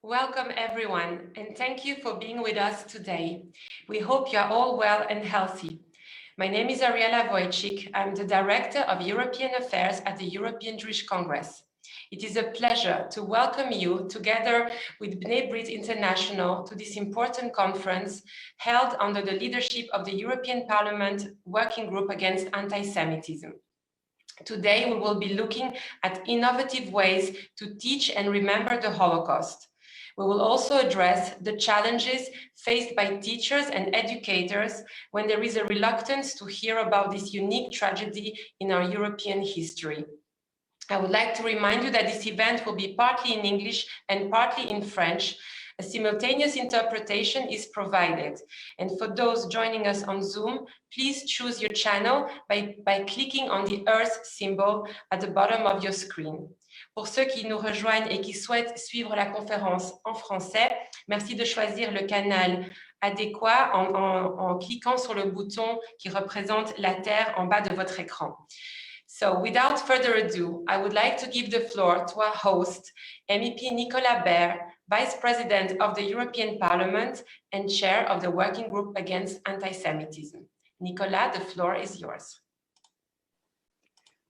Welcome everyone, and thank you for being with us today. We hope you are all well and healthy. My name is Ariela Wojcik. I'm the Director of European Affairs at the European Jewish Congress. It is a pleasure to welcome you together with Bnei Brit International to this important conference held under the leadership of the European Parliament Working Group Against Anti-Semitism. Today, we will be looking at innovative ways to teach and remember the Holocaust. We will also address the challenges faced by teachers and educators when there is a reluctance to hear about this unique tragedy in our European history. I would like to remind you that this event will be partly in English and partly in French. A simultaneous interpretation is provided. And for those joining us on Zoom, please choose your channel by clicking on the Earth symbol at the bottom of your screen. Pour ceux qui nous rejoignent et qui souhaitent suivre la conférence en français, merci de choisir le canal adéquat en cliquant sur le bouton qui représente la Terre en bas de votre écran. So without further ado, I would like to give the floor to our host, MEP Nicola Baer, Vice President of the European Parliament and Chair of the Working Group Against Anti-Semitism. Nicola, the floor is yours.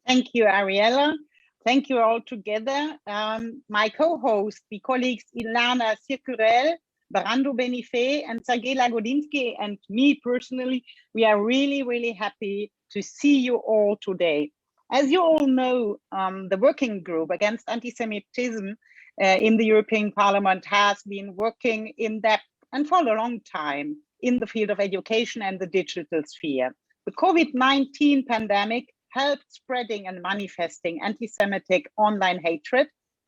Thank you, Ariela. Thank you all together. My co-host, the colleagues Ilana, Cicurel, Brando, Benifei, and Sergey Lagodinsky, and me personally, we are really happy to see you all today. As you all know, the Working Group Against Anti-Semitism in the European Parliament has been working in depth and for a long time in the field of education and the digital sphere. The COVID-19 pandemic helped spreading and manifesting anti-Semitic online hatred.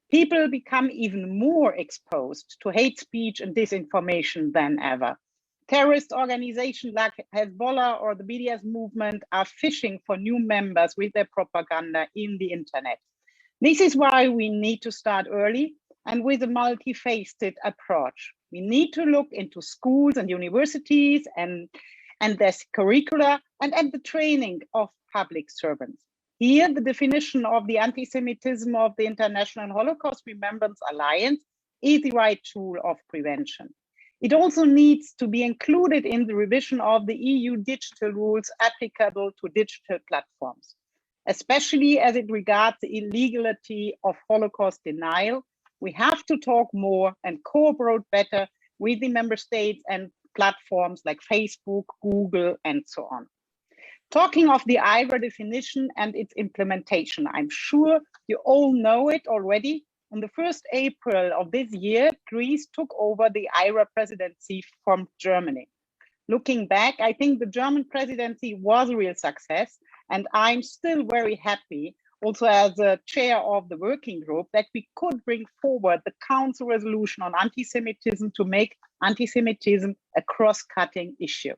People become even more exposed to hate speech and disinformation than ever. Terrorist organizations like Hezbollah or the BDS movement are fishing for new members with their propaganda in the internet. This is why we need to start early and with a multifaceted approach. We need to look into schools and universities and their curricula and the training of public servants. Here, the definition of the anti-Semitism of the International Holocaust Remembrance Alliance is the right tool of prevention. It also needs to be included in the revision of the EU digital rules applicable to digital platforms, especially as it regards the illegality of Holocaust denial. We have to talk more and cooperate better with the member states and platforms like Facebook, Google, and so on. Talking of the IHRA definition and its implementation, I'm sure you all know it already. On the 1st April of this year, Greece took over the IHRA presidency from Germany. Looking back, I think the German presidency was a real success, and I'm still very happy, also as a chair of the working group, that we could bring forward the Council resolution on anti-Semitism to make anti-Semitism a cross-cutting issue.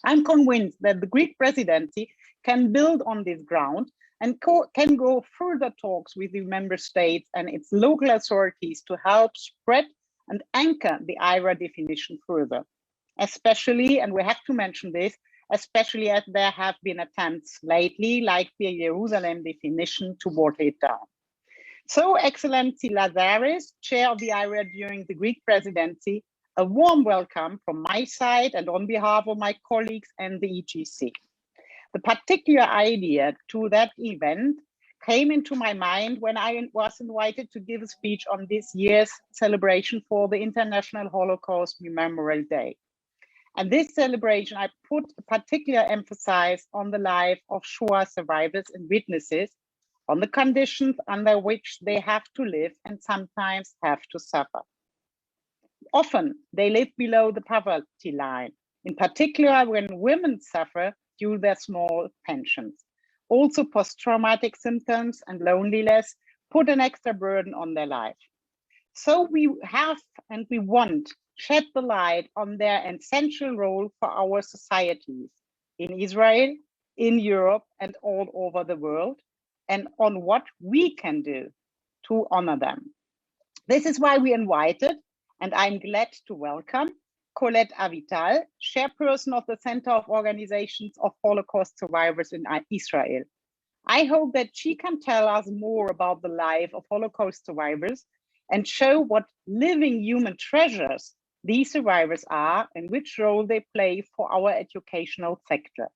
I'm convinced that the Greek presidency can build on this ground and can go further talks with the member states and its local authorities to help spread and anchor the IHRA definition further. Especially, and we have to mention this, especially as there have been attempts lately, like the Jerusalem definition, to water it down. So, Excellency Lazaris, chair of the IHRA during the Greek presidency, a warm welcome from my side and on behalf of my colleagues and the EGC. The particular idea to that event came into my mind when I was invited to give a speech on this year's celebration for the International Holocaust Memorial Day. And this celebration, I put a particular emphasis on the life of Shoah survivors and witnesses, on the conditions under which they have to live and sometimes have to suffer. Often they live below the poverty line, in particular when women suffer due to their small pensions. Also, post-traumatic symptoms and loneliness put an extra burden on their life. So we have and we want shed the light on their essential role for our societies in Israel, in Europe, and all over the world, and on what we can do to honor them. This is why we invited, and I'm glad to welcome, Colette Avital, chairperson of the Center of Organizations of Holocaust Survivors in Israel. I hope that she can tell us more about the life of Holocaust survivors and show what living human treasures these survivors are and which role they play for our educational sector.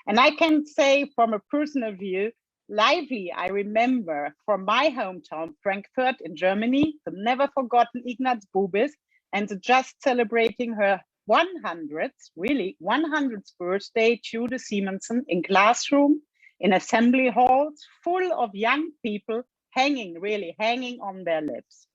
And I can say from a personal view, lively, I remember from my hometown, Frankfurt in Germany, the never forgotten Ignaz Bubis, and the just celebrating her 100th, really 100th birthday, Judith Simonson, in classroom, in assembly halls, full of young people hanging on their lips.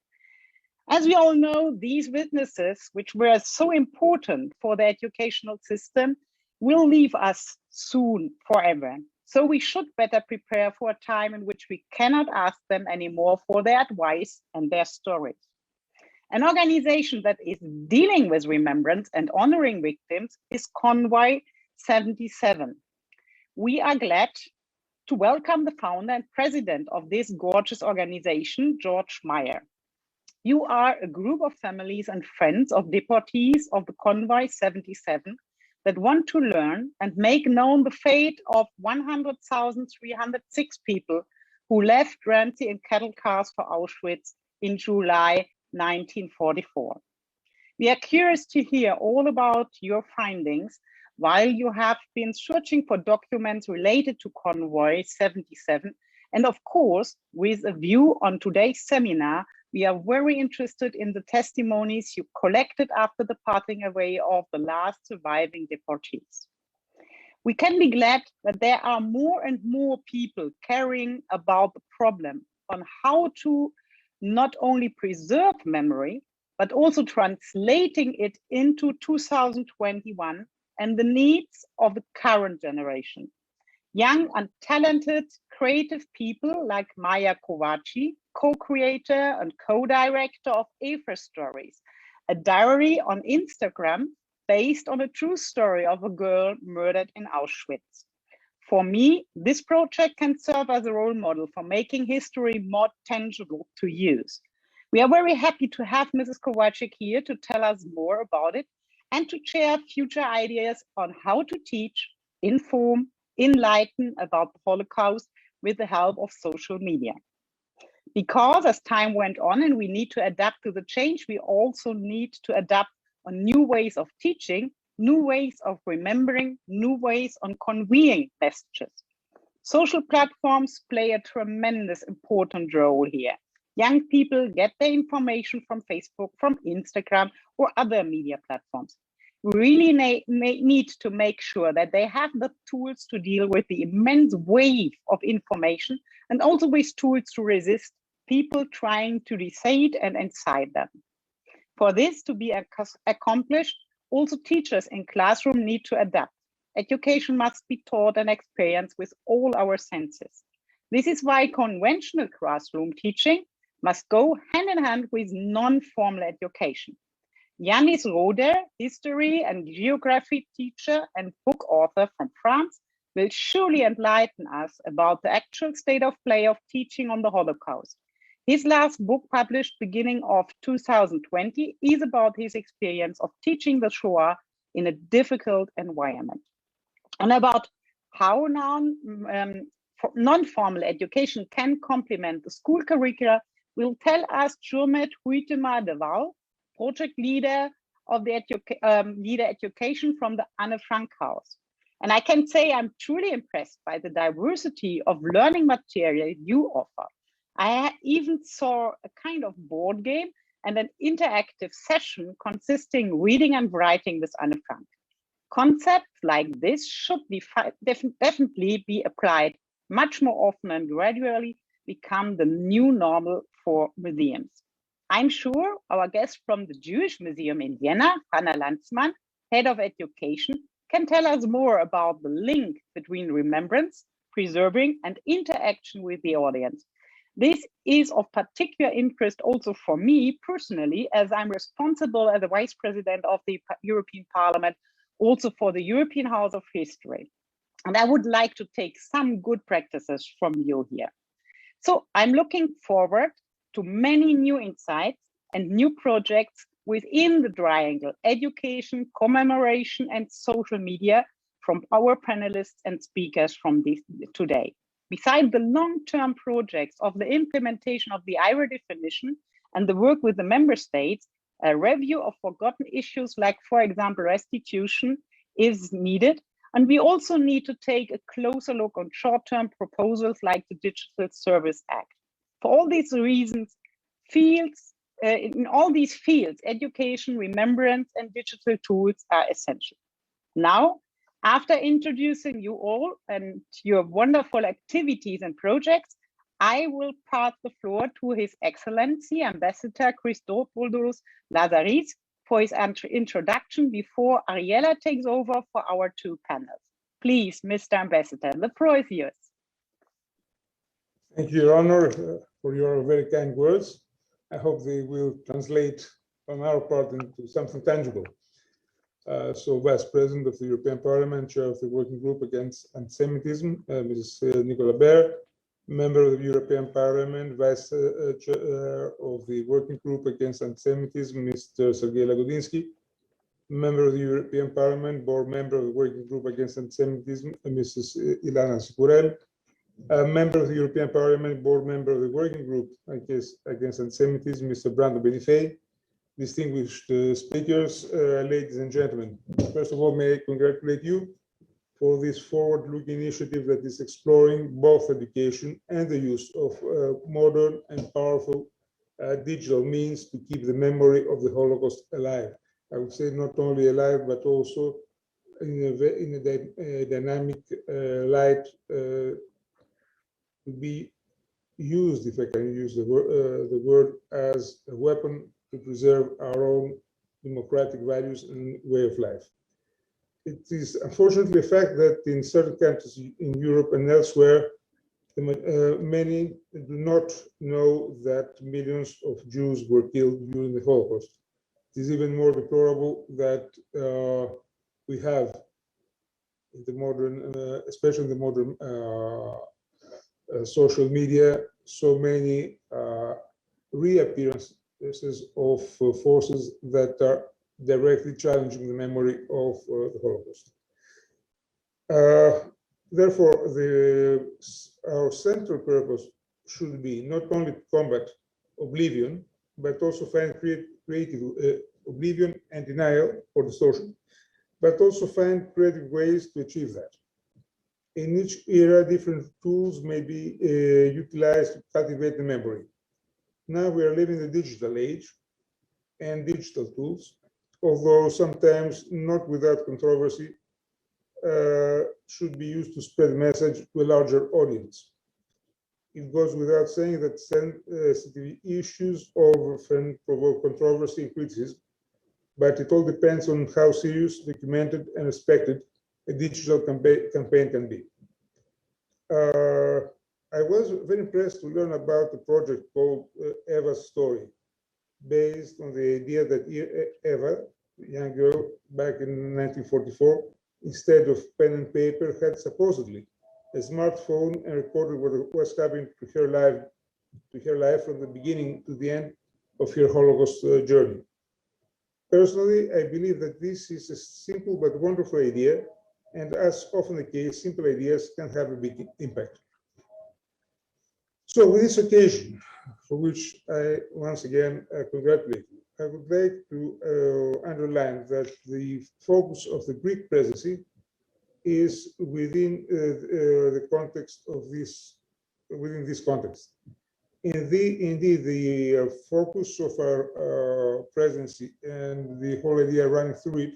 As we all know, these witnesses, which were so important for the educational system, will leave us soon forever. So we should better prepare for a time in which we cannot ask them anymore for their advice and their stories. An organization that is dealing with remembrance and honoring victims is Convoy 77. We are glad to welcome the founder and president of this gorgeous organization, George Meyer. You are a group of families and friends of deportees of the Convoy 77 that want to learn and make known the fate of 100,306 people who left Ramsey in cattle cars for Auschwitz in July 1944. We are curious to hear all about your findings while you have been searching for documents related to Convoy 77. And of course, with a view on today's seminar, we are very interested in the testimonies you collected after the parting away of the last surviving deportees. We can be glad that there are more and more people caring about the problem on how to not only preserve memory, but also translating it into 2021 and the needs of the current generation. Young and talented creative people like Maya Kovaci, co-creator and co-director of Eva Stories, a diary on Instagram based on a true story of a girl murdered in Auschwitz. For me, this project can serve as a role model for making history more tangible to use. We are very happy to have Mrs. Kovacic here to tell us more about it and to share future ideas on how to teach, inform, enlighten about the Holocaust with the help of social media. Because as time went on and we need to adapt to the change, we also need to adapt on new ways of teaching, new ways of remembering, new ways on conveying messages. Social platforms play a tremendous important role here. Young people get their information from Facebook, from Instagram, or other media platforms. We really need to make sure that they have the tools to deal with the immense wave of information and also with tools to resist people trying to decide and incite them. For this to be accomplished, also teachers in classroom need to adapt. Education must be taught and experienced with all our senses. This is why conventional classroom teaching must go hand in hand with non-formal education. Iannis Roder, history and geography teacher and book author from France, will surely enlighten us about the actual state of play of teaching on the Holocaust. His last book, published beginning of 2020, is about his experience of teaching the Shoah in a difficult environment. And about how non-formal education can complement the school curricula will tell us Jurmet Huitema-De, project leader of the leader education from the Anne Frank House. And I can say I'm truly impressed by the diversity of learning material you offer. I even saw a kind of board game and an interactive session consisting reading and writing with Anne Frank. Concepts like this should be definitely be applied much more often and gradually become the new normal for museums. I'm sure our guest from the Jewish Museum in Vienna, Hanna Landsmann, head of education, can tell us more about the link between remembrance, preserving, and interaction with the audience. This is of particular interest also for me personally, as I'm responsible as the Vice President of the European Parliament, also for the European House of History. And I would like to take some good practices from you here. So I'm looking forward to many new insights and new projects within the triangle: education, commemoration, and social media from our panelists and speakers from today. Besides the long-term projects of the implementation of the IHRA definition and the work with the member states, a review of forgotten issues like, for example, restitution is needed. And we also need to take a closer look on short-term proposals like the Digital Service Act. For all these reasons, in all these fields, education, remembrance, and digital tools are essential. Now, after introducing you all and your wonderful activities and projects, I will pass the floor to His Excellency Ambassador Christodoulos Lazaris for his introduction before Ariella takes over for our two panels. Please, Mr. Ambassador, the floor is yours. Thank you, Your Honor, for your very kind words. I hope they will translate on our part into something tangible. So, Vice President of the European Parliament, Chair of the Working Group Against Antisemitism, Mrs. Nicola, Member of the European Parliament, Vice Chair of the Working Group Against Antisemitism, Mr. Sergey Lagodinsky, Member of the European Parliament, Board Member of the Working Group Against Antisemitism, Mrs. Ilana Cicurel, Member of the European Parliament, Board Member of the Working Group Against Antisemitism, Mr. Brando, Benifei, distinguished speakers, ladies and gentlemen. First of all, may I congratulate you for this forward-looking initiative that is exploring both education and the use of modern and powerful digital means to keep the memory of the Holocaust alive. I would say not only alive, but also in a dynamic light to be used, if I can use the word, as a weapon to preserve our own democratic values and way of life. It is unfortunately a fact that in certain countries in Europe and elsewhere, many do not know that millions of Jews were killed during the Holocaust. It is even more deplorable that we have, in the modern, especially in the modern social media, so many reappearances of forces that are directly challenging the memory of the Holocaust. Therefore, our central purpose should be not only to combat oblivion, but also find creative oblivion and denial or distortion, but also find creative ways to achieve that. In each era, different tools may be utilized to cultivate the memory. Now we are living in the digital age, and digital tools, although sometimes not without controversy, should be used to spread the message to a larger audience. It goes without saying that sensitive issues often provoke controversy and criticism, but it all depends on how serious, documented, and respected a digital campaign can be. I was very impressed to learn about a project called Eva Story, based on the idea that Eva, a young girl back in 1944, instead of pen and paper, had supposedly a smartphone and recorded what was happening to her life from the beginning to the end of her Holocaust journey. Personally, I believe that this is a simple but wonderful idea, and as often the case, simple ideas can have a big impact. So with this occasion, for which I once again congratulate you, I would like to underline that the focus of the Greek presidency is within the context of this, within this context. Indeed, the focus of our presidency and the whole idea running through it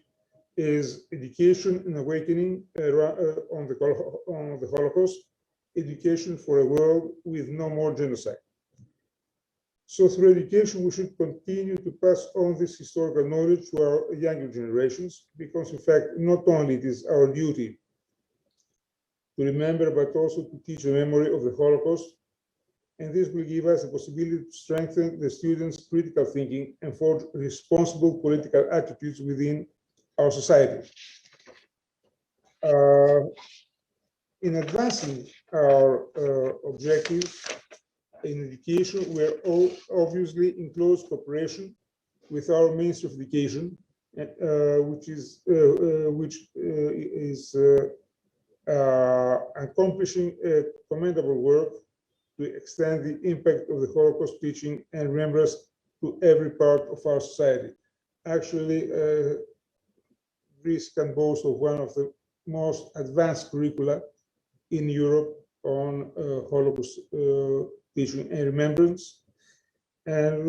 is education and awakening on the Holocaust, education for a world with no more genocide. So through education, we should continue to pass on this historical knowledge to our younger generations, because in fact, not only it is our duty to remember, but also to teach the memory of the Holocaust. And this will give us the possibility to strengthen the students' critical thinking and forge responsible political attitudes within our society. In advancing our objectives in education, we are all obviously in close cooperation with our Ministry of Education, which is accomplishing a commendable work to extend the impact of the Holocaust teaching and remembrance to every part of our society. Actually, Greece can boast of one of the most advanced curricula in Europe on Holocaust teaching and remembrance. And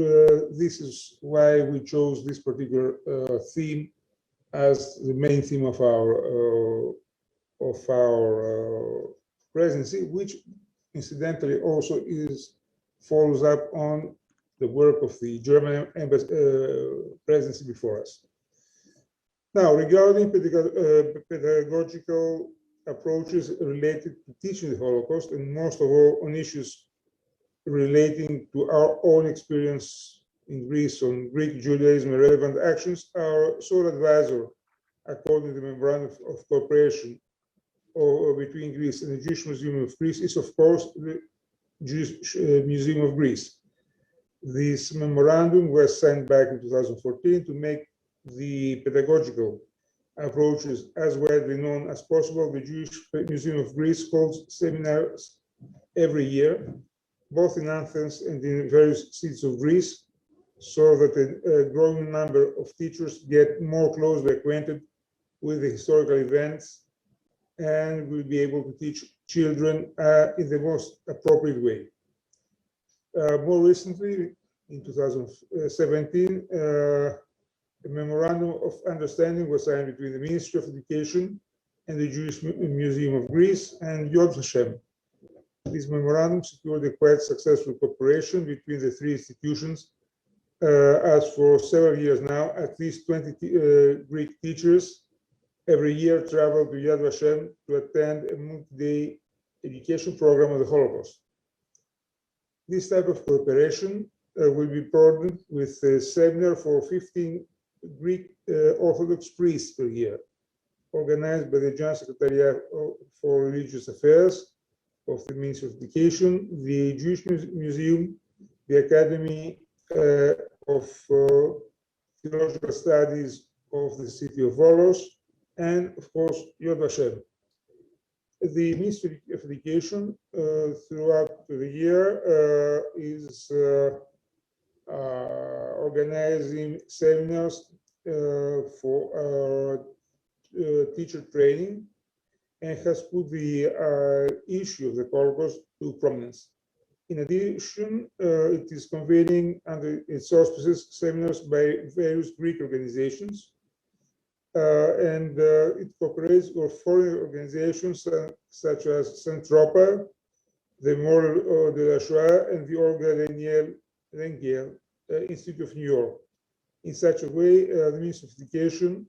this is why we chose this particular theme as the main theme of our presidency, which incidentally also follows up on the work of the German presidency before us. Now, regarding pedagogical approaches related to teaching the Holocaust, and most of all on issues relating to our own experience in Greece on Greek Judaism and relevant actions, our sole advisor, according to the Memorandum of Cooperation between Greece and the Jewish Museum of Greece, is of course the Jewish Museum of Greece. This memorandum was signed back in 2014 to make the pedagogical approaches as widely known as possible. The Jewish Museum of Greece holds seminars every year, both in Athens and in various cities of Greece, so that a growing number of teachers get more closely acquainted with the historical events and will be able to teach children in the most appropriate way. More recently, in 2017, a memorandum of understanding was signed between the Ministry of Education and the Jewish Museum of Greece and Yad Vashem. This memorandum secured a quite successful cooperation between the three institutions, as for several years now, at least 20 Greek teachers every year travel to Yad Vashem to attend a multi-day education program on the Holocaust. This type of cooperation will be broadened with a seminar for 15 Greek Orthodox priests per year, organized by the Joint Secretariat for Religious Affairs of the Ministry of Education, the Jewish Museum, the Academy of Theological Studies of the city of Volos, and of course Yad Vashem. The Ministry of Education throughout the year is organizing seminars for teacher training and has put the issue of the Holocaust to prominence. In addition, it is convening under its auspices seminars by various Greek organizations, and it cooperates with foreign organizations such as Saint-Tropez, the Memorial de la Shoah, and the Olga Lengyel Institute of New York. In such a way, the Ministry of Education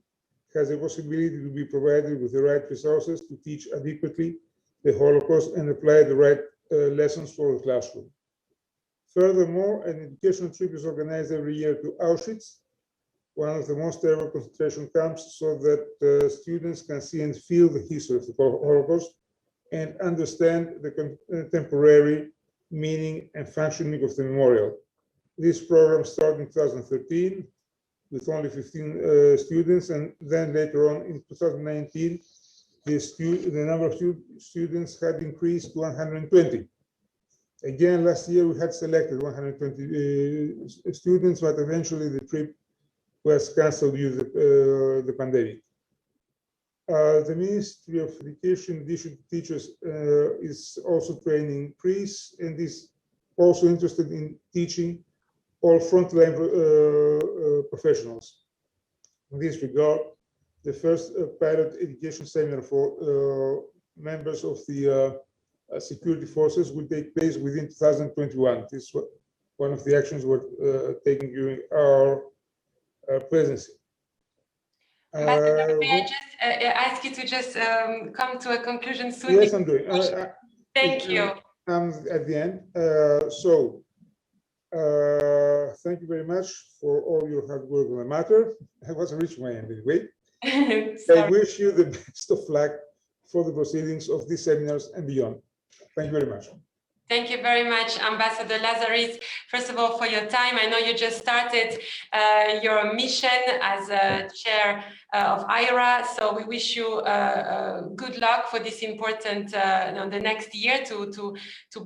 has a possibility to be provided with the right resources to teach adequately the Holocaust and apply the right lessons for the classroom. Furthermore, an educational trip is organized every year to Auschwitz, one of the most terrible concentration camps, so that students can see and feel the history of the Holocaust and understand the contemporary meaning and functioning of the memorial. This program started in 2013 with only 15 students, and then later on in 2019, the number of students had increased to 120. Again, last year we had selected 120 students, but eventually the trip was cancelled due to the pandemic. The Ministry of Education, in addition to teachers, is also training priests and is also interested in teaching all frontline professionals. In this regard, the first pilot education seminar for members of the security forces will take place within 2021. This is one of the actions we're taking during our presidency. Ambassador, may I just ask you to just come to a conclusion soon? Yes, I'm doing. Thank you. At the end. Thank you very much for all your hard work on the matter. I wasn't reaching my end anyway. I wish you the best of luck for the proceedings of these seminars and beyond. Thank you very much. Thank you very much, Ambassador Lazaris. First of all, for your time. I know you just started your mission as a chair of IHRA, so we wish you good luck for this important, the next year to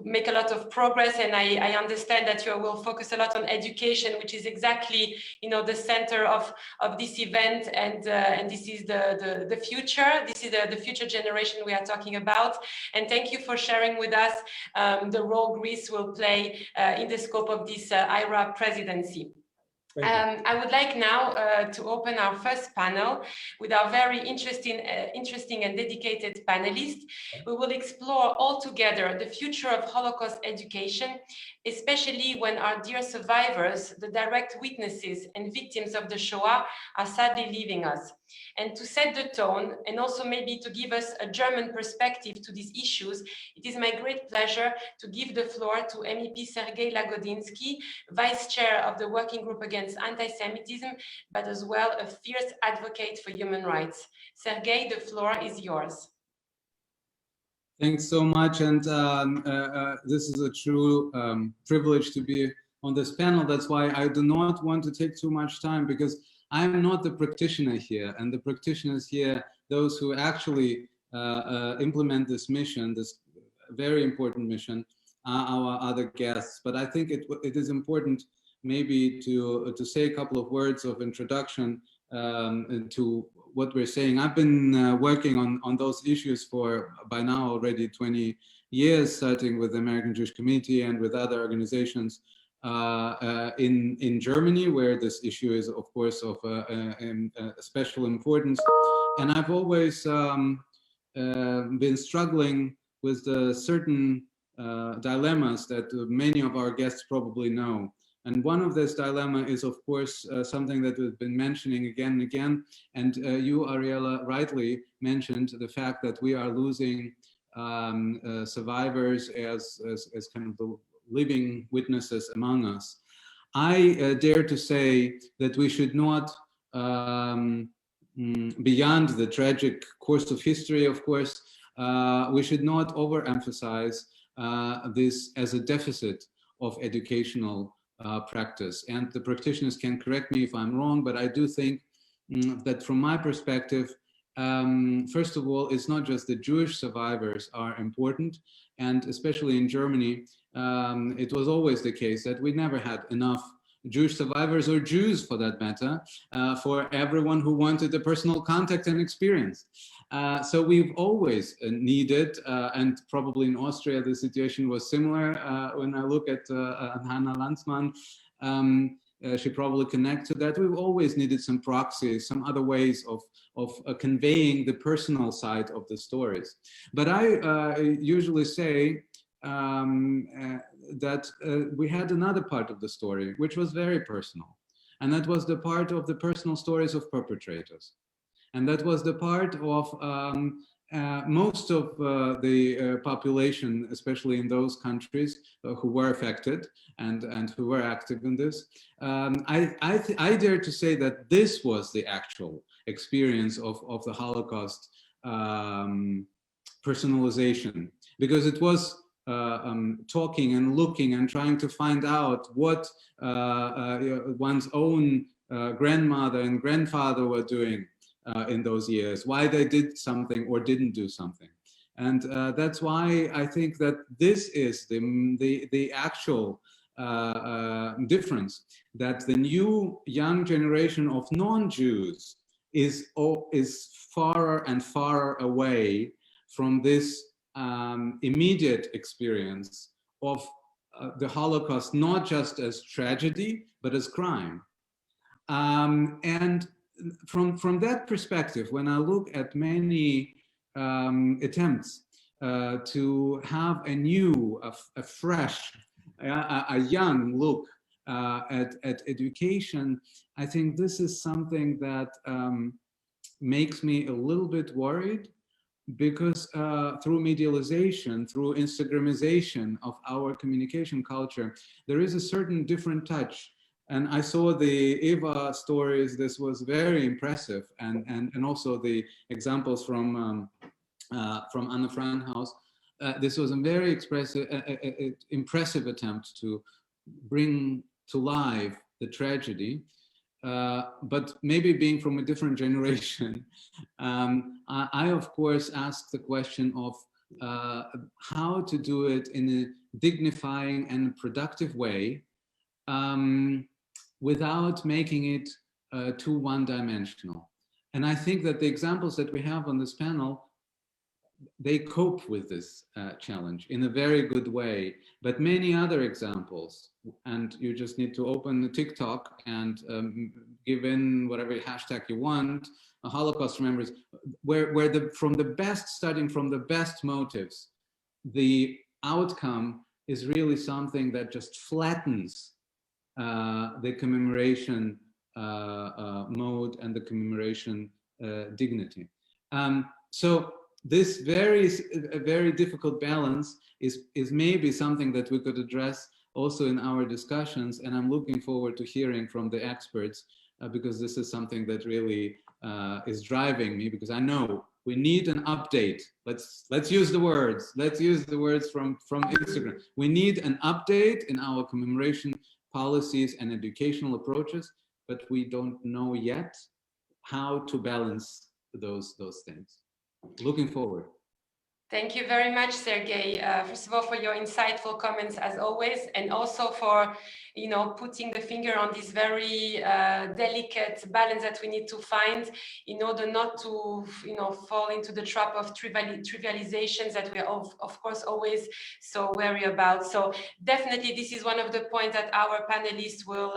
make a lot of progress. And I understand that you will focus a lot on education, which is exactly, the center of this event, and this is the future. This is the future generation we are talking about. And thank you for sharing with us the role Greece will play in the scope of this IHRA presidency. I would like now to open our first panel with our very interesting and dedicated panelists. We will explore all together the future of Holocaust education, especially when our dear survivors, the direct witnesses and victims of the Shoah, are sadly leaving us. And to set the tone, and also maybe to give us a German perspective to these issues, it is my great pleasure to give the floor to MEP Sergey Lagodinsky, Vice Chair of the Working Group Against Antisemitism, but as well a fierce advocate for human rights. Sergey, the floor is yours. Thanks so much, and this is a true privilege to be on this panel. That's why I do not want to take too much time, because I'm not the practitioner here, and the practitioners here, those who actually implement this mission, this very important mission, are our other guests. But I think it is important maybe to say a couple of words of introduction to what we're saying. I've been working on those issues for by now already 20 years, starting with the American Jewish Committee and with other organizations in Germany, where this issue is, of course, of special importance. And I've always been struggling with certain dilemmas that many of our guests probably know. And one of this dilemma is, of course, something that we've been mentioning again and again. And you, Ariella, rightly mentioned the fact that we are losing survivors as kind of the living witnesses among us. I dare to say that we should not, beyond the tragic course of history, of course, we should not overemphasize this as a deficit of educational practice. And the practitioners can correct me if I'm wrong, but I do think that from my perspective, first of all, it's not just the Jewish survivors are important, and especially in Germany, it was always the case that we never had enough Jewish survivors, or Jews for that matter, for everyone who wanted a personal contact and experience. So we've always needed, and probably in Austria the situation was similar. When I look at Hannah Landsmann, she probably connects to that. We've always needed some proxies, some other ways of conveying the personal side of the stories. But I usually say that we had another part of the story, which was very personal. And that was the part of the personal stories of perpetrators. And that was the part of most of the population, especially in those countries who were affected and who were active in this. I dare to say that this was the actual experience of the Holocaust personalization, because it was talking and looking and trying to find out what one's own grandmother and grandfather were doing in those years, why they did something or didn't do something. And that's why I think that this is the actual difference, that the new young generation of non-Jews is far and far away from this immediate experience of the Holocaust, not just as tragedy, but as crime. And from that perspective, when I look at many attempts to have a new, a fresh, a young look at education, I think this is something that makes me a little bit worried, because through medialization, through Instagramization of our communication culture, there is a certain different touch. And I saw the Eva stories. This was very impressive, and also the examples from Anne Frank house. this was a very impressive attempt to bring to life the tragedy, but maybe being from a different generation, I of course asked the question of how to do it in a dignifying and productive way, without making it too one-dimensional. And I think that the examples that we have on this panel, they cope with this challenge in a very good way. But many other examples, and you just need to open the TikTok and give in whatever hashtag you want, a Holocaust remembrance, where starting from the best motives, the outcome is really something that just flattens the commemoration mode and the commemoration dignity. So this very difficult balance is maybe something that we could address also in our discussions, and I'm looking forward to hearing from the experts because this is something that really is driving me, because I know we need an update. Let's use the words. Let's use the words from Instagram. We need an update in our commemoration policies and educational approaches, but we don't know yet how to balance those things. Looking forward. Thank you very much, Sergey. First of all, for your insightful comments as always, and also for, putting the finger on this very delicate balance that we need to find in order not to, fall into the trap of trivializations that we are, of course, always so wary about. So definitely, this is one of the points that our panelists will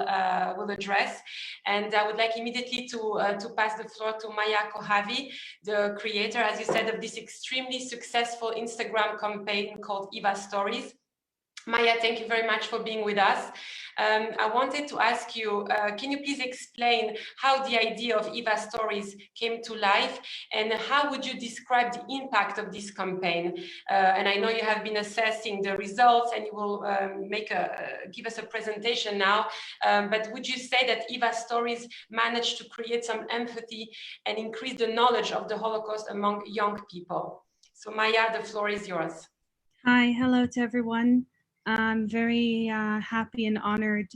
address. And I would like immediately to pass the floor to Maya Kochavi, the creator, as you said, of this extremely successful Instagram campaign called Eva Stories. Maya, thank you very much for being with us. I wanted to ask you, can you please explain how the idea of Eva Stories came to life, and how would you describe the impact of this campaign? And I know you have been assessing the results, and you will give us a presentation now, but would you say that Eva Stories managed to create some empathy and increase the knowledge of the Holocaust among young people? So Maya, the floor is yours. Hi, hello to everyone. I'm very happy and honored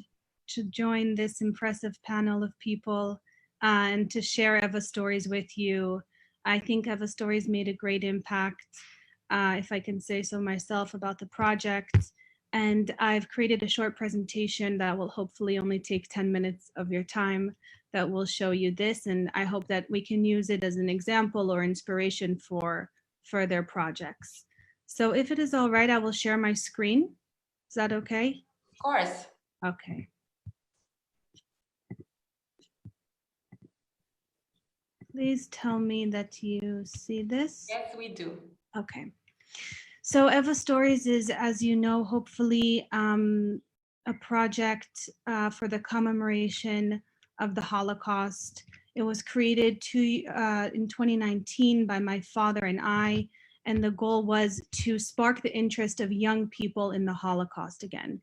to join this impressive panel of people and to share Eva Stories with you. I think Eva Stories made a great impact, if I can say so myself, about the project. And I've created a short presentation that will hopefully only take 10 minutes of your time that will show you this. And I hope that we can use it as an example or inspiration for further projects. So if it is all right, I will share my screen. Is that okay? Of course. Okay. Please tell me that you see this. Yes, we do. Okay. So Eva Stories is, as you know, hopefully a project for the commemoration of the Holocaust. It was created in 2019 by my father and I, and the goal was to spark the interest of young people in the Holocaust again.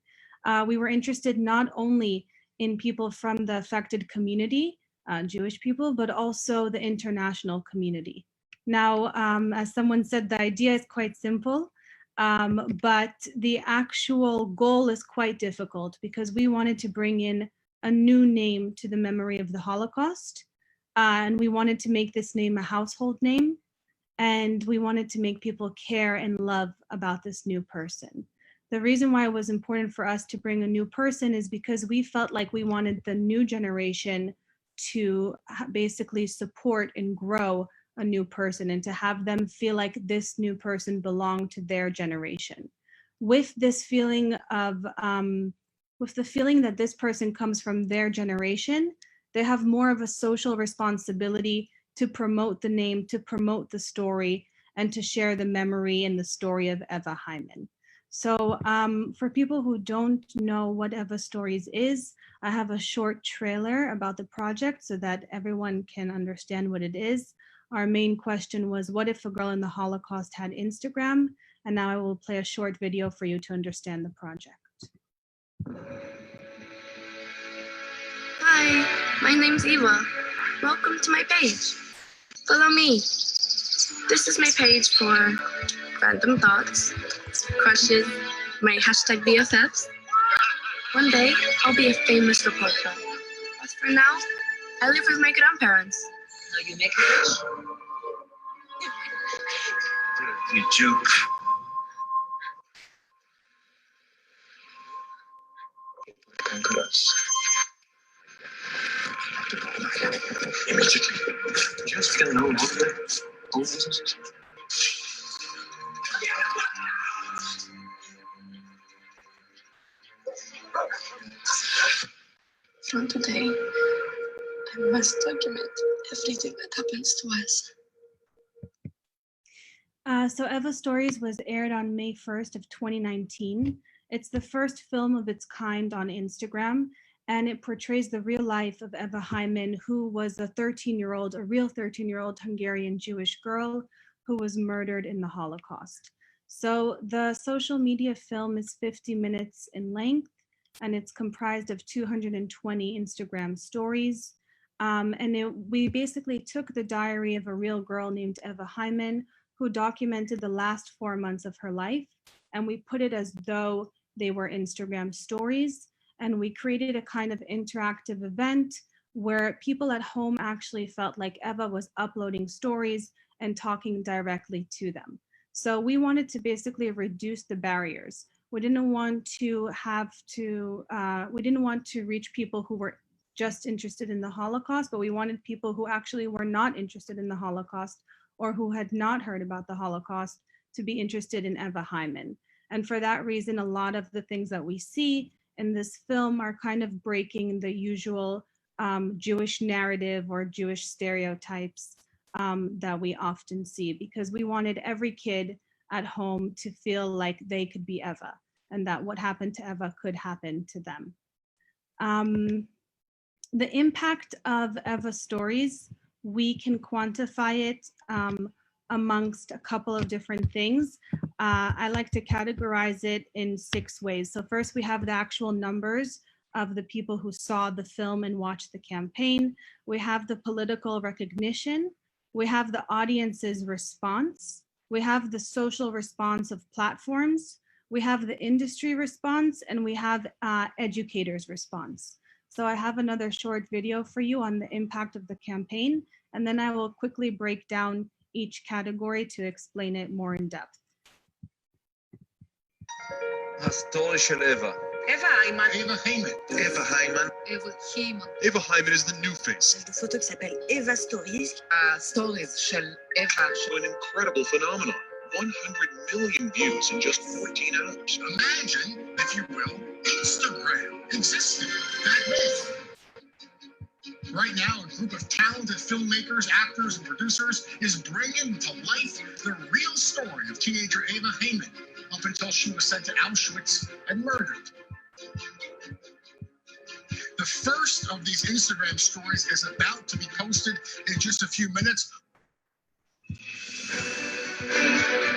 We were interested not only in people from the affected community, Jewish people, but also the international community. Now, as someone said, the idea is quite simple, but the actual goal is quite difficult because we wanted to bring in a new name to the memory of the Holocaust, and we wanted to make this name a household name. And we wanted to make people care and love about this new person. The reason why it was important for us to bring a new person is because we felt like we wanted the new generation to basically support and grow a new person and to have them feel like this new person belonged to their generation. With this feeling of, with the feeling that this person comes from their generation, they have more of a social responsibility to promote the name, to promote the story, and to share the memory and the story of Eva Hyman. So for people who don't know what Eva Stories is, I have a short trailer about the project so that everyone can understand what it is. Our main question was, what if a girl in the Holocaust had Instagram? And now I will play a short video for you to understand the project. Hi, my name's Eva. Welcome to my page. Follow me. This is my page for random thoughts, crushes, my hashtag BFFs. One day, I'll be a famous reporter. But for now, I live with my grandparents. Now you make a wish. You joke. Conquer us. Immediately. Just feel no longer. From today, I must document everything that happens to us. So Eva Stories was aired on May 1st of 2019. It's the first film of its kind on Instagram, and it portrays the real life of Eva Hyman, who was a real 13-year-old Hungarian Jewish girl who was murdered in the Holocaust. So the social media film is 50 minutes in length, and it's comprised of 220 Instagram stories. We basically took the diary of a real girl named Eva Hyman, who documented the last 4 months of her life, and we put it as though they were Instagram stories. And we created a kind of interactive event where people at home actually felt like Eva was uploading stories and talking directly to them. So we wanted to basically reduce the barriers. We didn't want to reach people who were just interested in the Holocaust, but we wanted people who actually were not interested in the Holocaust or who had not heard about the Holocaust to be interested in Eva Hyman. And for that reason, a lot of the things that we see in this film are kind of breaking the usual Jewish narrative or Jewish stereotypes that we often see, because we wanted every kid at home to feel like they could be Eva and that what happened to Eva could happen to them. The impact of Eva Stories, we can quantify it amongst a couple of different things. I like to categorize it in 6 ways. So first, we have the actual numbers of the people who saw the film and watched the campaign. We have the political recognition. We have the audience's response. We have the social response of platforms. We have the industry response, and we have educators' response. So I have another short video for you on the impact of the campaign, and then I will quickly break down each category to explain it more in depth. הסטורי של Eva. Eva Hyman. Eva Hyman. Eva Hyman. Eva Hyman. Eva Hyman is the new face. Le photo qui s'appelle Eva Stories. Stories של Eva. An incredible phenomenon. 100 million views in just 14 hours. Imagine, if you will, Instagram existed back then. Right now, a group of talented filmmakers, actors, and producers is bringing to life the real story of teenager Eva Hyman up until she was sent to Auschwitz and murdered. The first of these Instagram stories is about to be posted in just a few minutes.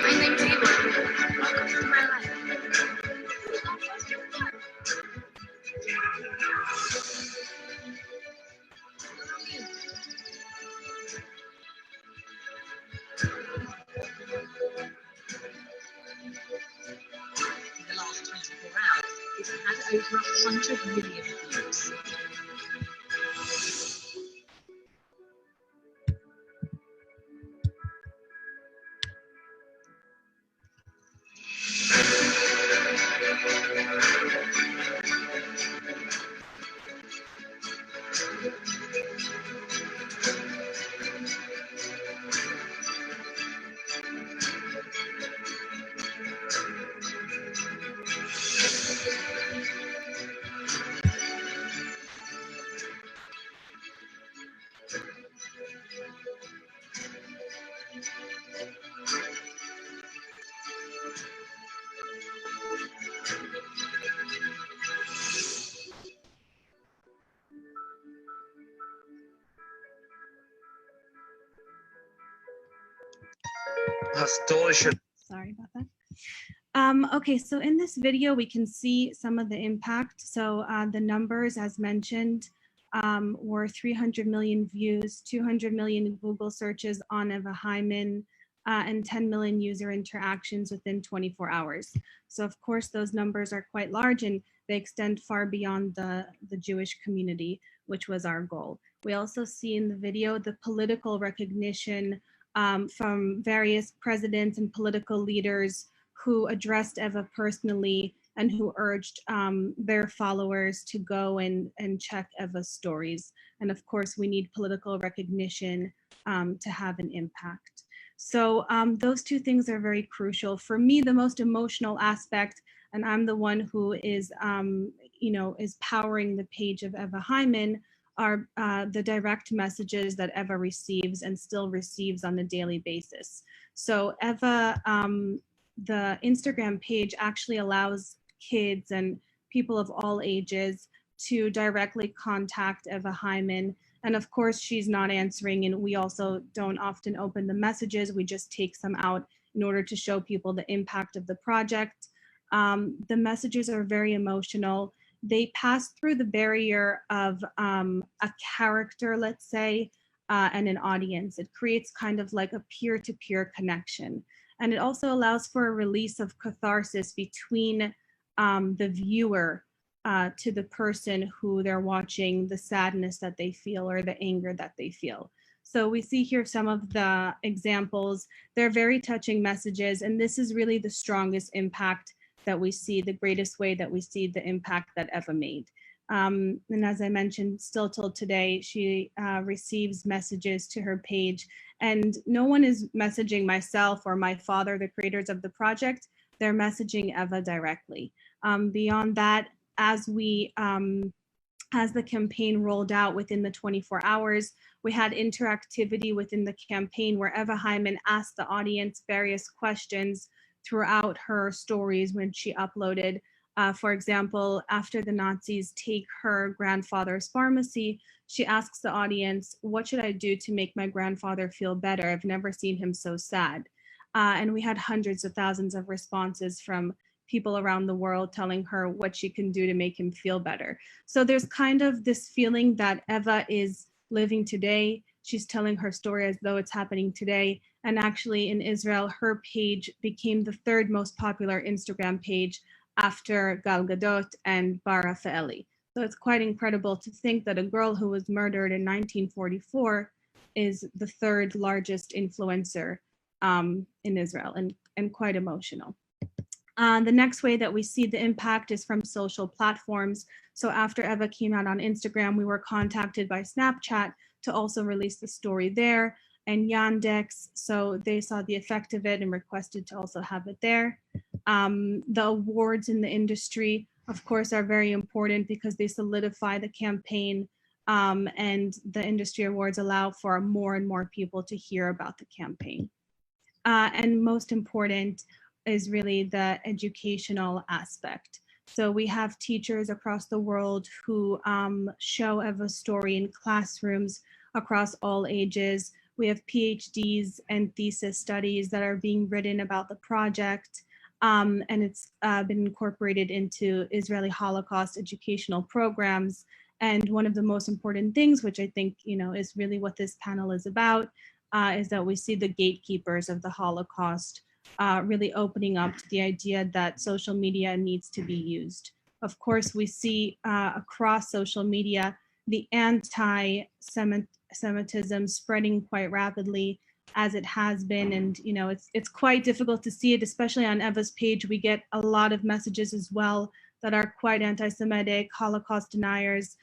My name's Eva. Welcome to my life. In the last 24 hours, it's had over 100 million views. Sorry about that. Okay, so in this video, we can see some of the impact. So the numbers, as mentioned, were 300 million views, 200 million Google searches on Eva Hyman, and 10 million user interactions within 24 hours. So of course, those numbers are quite large and they extend far beyond the Jewish community, which was our goal. We also see in the video the political recognition from various presidents and political leaders who addressed Eva personally and who urged their followers to go and check Eva's stories. And of course, we need political recognition to have an impact. So those two things are very crucial. For me, the most emotional aspect, and I'm the one who is, is powering the page of Eva Hyman, are the direct messages that Eva receives and still receives on a daily basis. So Eva, the Instagram page actually allows kids and people of all ages to directly contact Eva Hyman. And of course, she's not answering, and we also don't often open the messages. We just take some out in order to show people the impact of the project. The messages are very emotional. They pass through the barrier of a character, let's say, and an audience. It creates kind of like a peer-to-peer connection. And it also allows for a release of catharsis between the viewer to the person who they're watching, the sadness that they feel or the anger that they feel. So we see here some of the examples. They're very touching messages, and this is really the strongest impact that we see, the greatest way that we see the impact that Eva made. And as I mentioned, still till today, she receives messages to her page, and no one is messaging myself or my father, the creators of the project. They're messaging Eva directly. Beyond that, as the campaign rolled out within the 24 hours, we had interactivity within the campaign where Eva Hyman asked the audience various questions throughout her stories when she uploaded. For example, after the Nazis take her grandfather's pharmacy, she asks the audience, what should I do to make my grandfather feel better? I've never seen him so sad. And we had hundreds of thousands of responses from people around the world telling her what she can do to make him feel better. So there's kind of this feeling that Eva is living today. She's telling her story as though it's happening today. And actually in Israel, her page became the third most popular Instagram page after Gal Gadot and Bar Rafaeli. So it's quite incredible to think that a girl who was murdered in 1944 is the third largest influencer in Israel, and quite emotional. The next way that we see the impact is from social platforms. So after Eva came out on Instagram, we were contacted by Snapchat to also release the story there, and Yandex, so they saw the effect of it and requested to also have it there. The awards in the industry, of course, are very important because they solidify the campaign, and the industry awards allow for more and more people to hear about the campaign. And most important is really the educational aspect. So we have teachers across the world who show Eva's story in classrooms across all ages. We have PhDs and thesis studies that are being written about the project, and it's been incorporated into Israeli Holocaust educational programs. And one of the most important things, which I think is really what this panel is about, is that we see the gatekeepers of the Holocaust really opening up to the idea that social media needs to be used. Of course, we see across social media the anti-Semitism spreading quite rapidly, as it has been, and it's quite difficult to see it, especially on Eva's page. We get a lot of messages as well that are quite anti-Semitic, Holocaust deniers.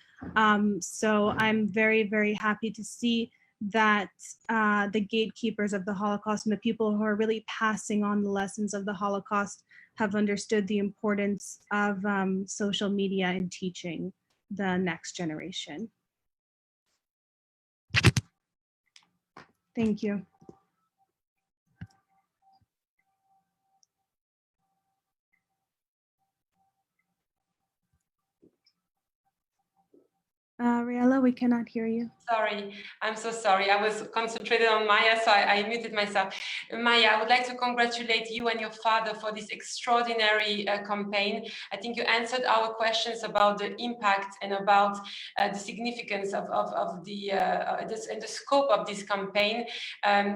So I'm very, very happy to see that the gatekeepers of the Holocaust and the people who are really passing on the lessons of the Holocaust have understood the importance of social media in teaching the next generation. Thank you. Riella, we cannot hear you. Sorry, I'm so sorry. I was concentrated on Maya, so I muted myself. Maya, I would like to congratulate you and your father for this extraordinary campaign. I think you answered our questions about the impact and about the significance of the scope of this campaign.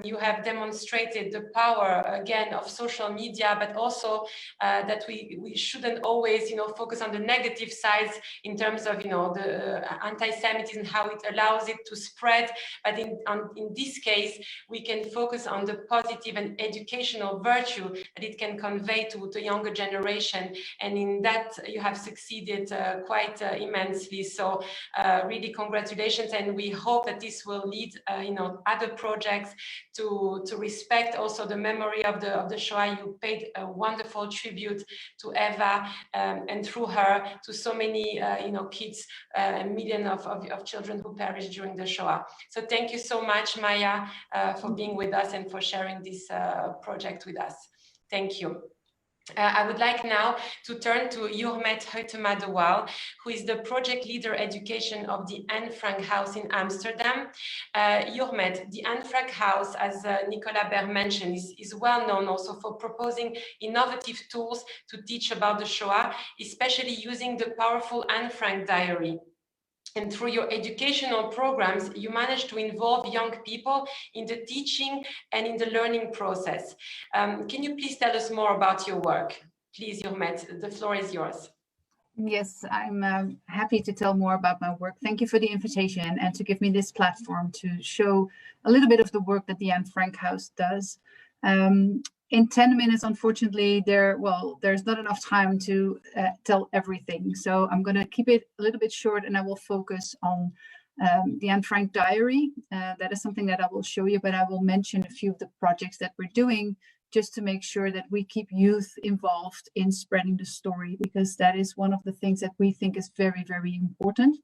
You have demonstrated the power, again, of social media, but also that we shouldn't always, focus on the negative sides in terms of, the anti-Semitism, how it allows it to spread. But in this case, we can focus on the positive and educational virtue that it can convey to the younger generation. And in that, you have succeeded quite immensely. So really congratulations. And we hope that this will lead, other projects to respect also the memory of the Shoah. You paid a wonderful tribute to Eva, and through her to so many, kids, millions of children who perished during the Shoah. So thank you so much, Maya, for being with us and for sharing this project with us. Thank you. I would like now to turn to Jurmet Huitema-De Waal, who is the project leader education of the Anne Frank House in Amsterdam. Jurmet, the Anne Frank House, as Nicola mentioned, is well known also for proposing innovative tools to teach about the Shoah, especially using the powerful Anne Frank diary. And through your educational programs, you manage to involve young people in the teaching and in the learning process. Can you please tell us more about your work? Please, Jurmet, the floor is yours. Yes, I'm happy to tell more about my work. Thank you for the invitation and to give me this platform to show a little bit of the work that the Anne Frank House does. In 10 minutes, unfortunately, there's not enough time to tell everything. So I'm going to keep it a little bit short, and I will focus on the Anne Frank diary. That is something that I will show you, but I will mention a few of the projects that we're doing just to make sure that we keep youth involved in spreading the story, because that is one of the things that we think is very, very important.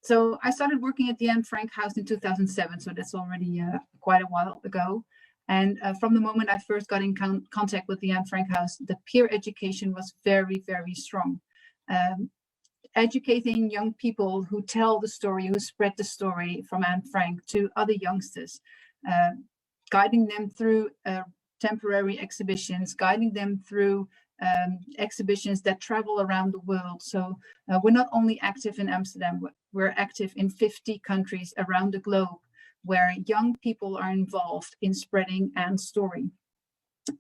So I started working at the Anne Frank House in 2007, so that's already quite a while ago. And from the moment I first got in contact with the Anne Frank House, the peer education was very, very strong. Educating young people who tell the story, who spread the story from Anne Frank to other youngsters, guiding them through temporary exhibitions, guiding them through exhibitions that travel around the world. So we're not only active in Amsterdam, we're active in 50 countries around the globe, where young people are involved in spreading Anne's story.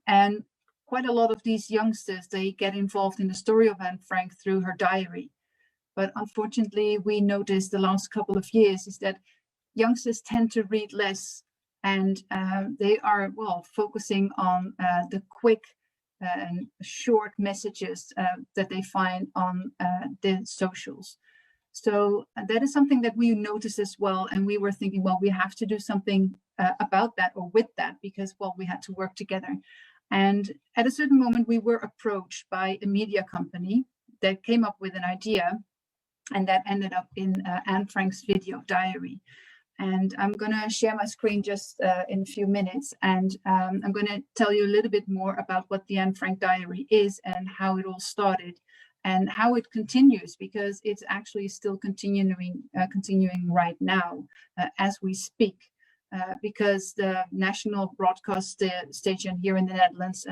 And quite a lot of these youngsters, they get involved in the story of Anne Frank through her diary. But unfortunately, we noticed the last couple of years is that youngsters tend to read less, and they are, focusing on the quick and short messages that they find on the socials. So that is something that we noticed as well. And we were thinking, well, we have to do something about that or with that, because, we had to work together. And at a certain moment, we were approached by a media company that came up with an idea, and that ended up in Anne Frank's video diary. And I'm going to share my screen just in a few minutes. And I'm going to tell you a little bit more about what the Anne Frank diary is and how it all started, and how it continues, because it's actually still continuing right now as we speak, because the national broadcast station here in the Netherlands,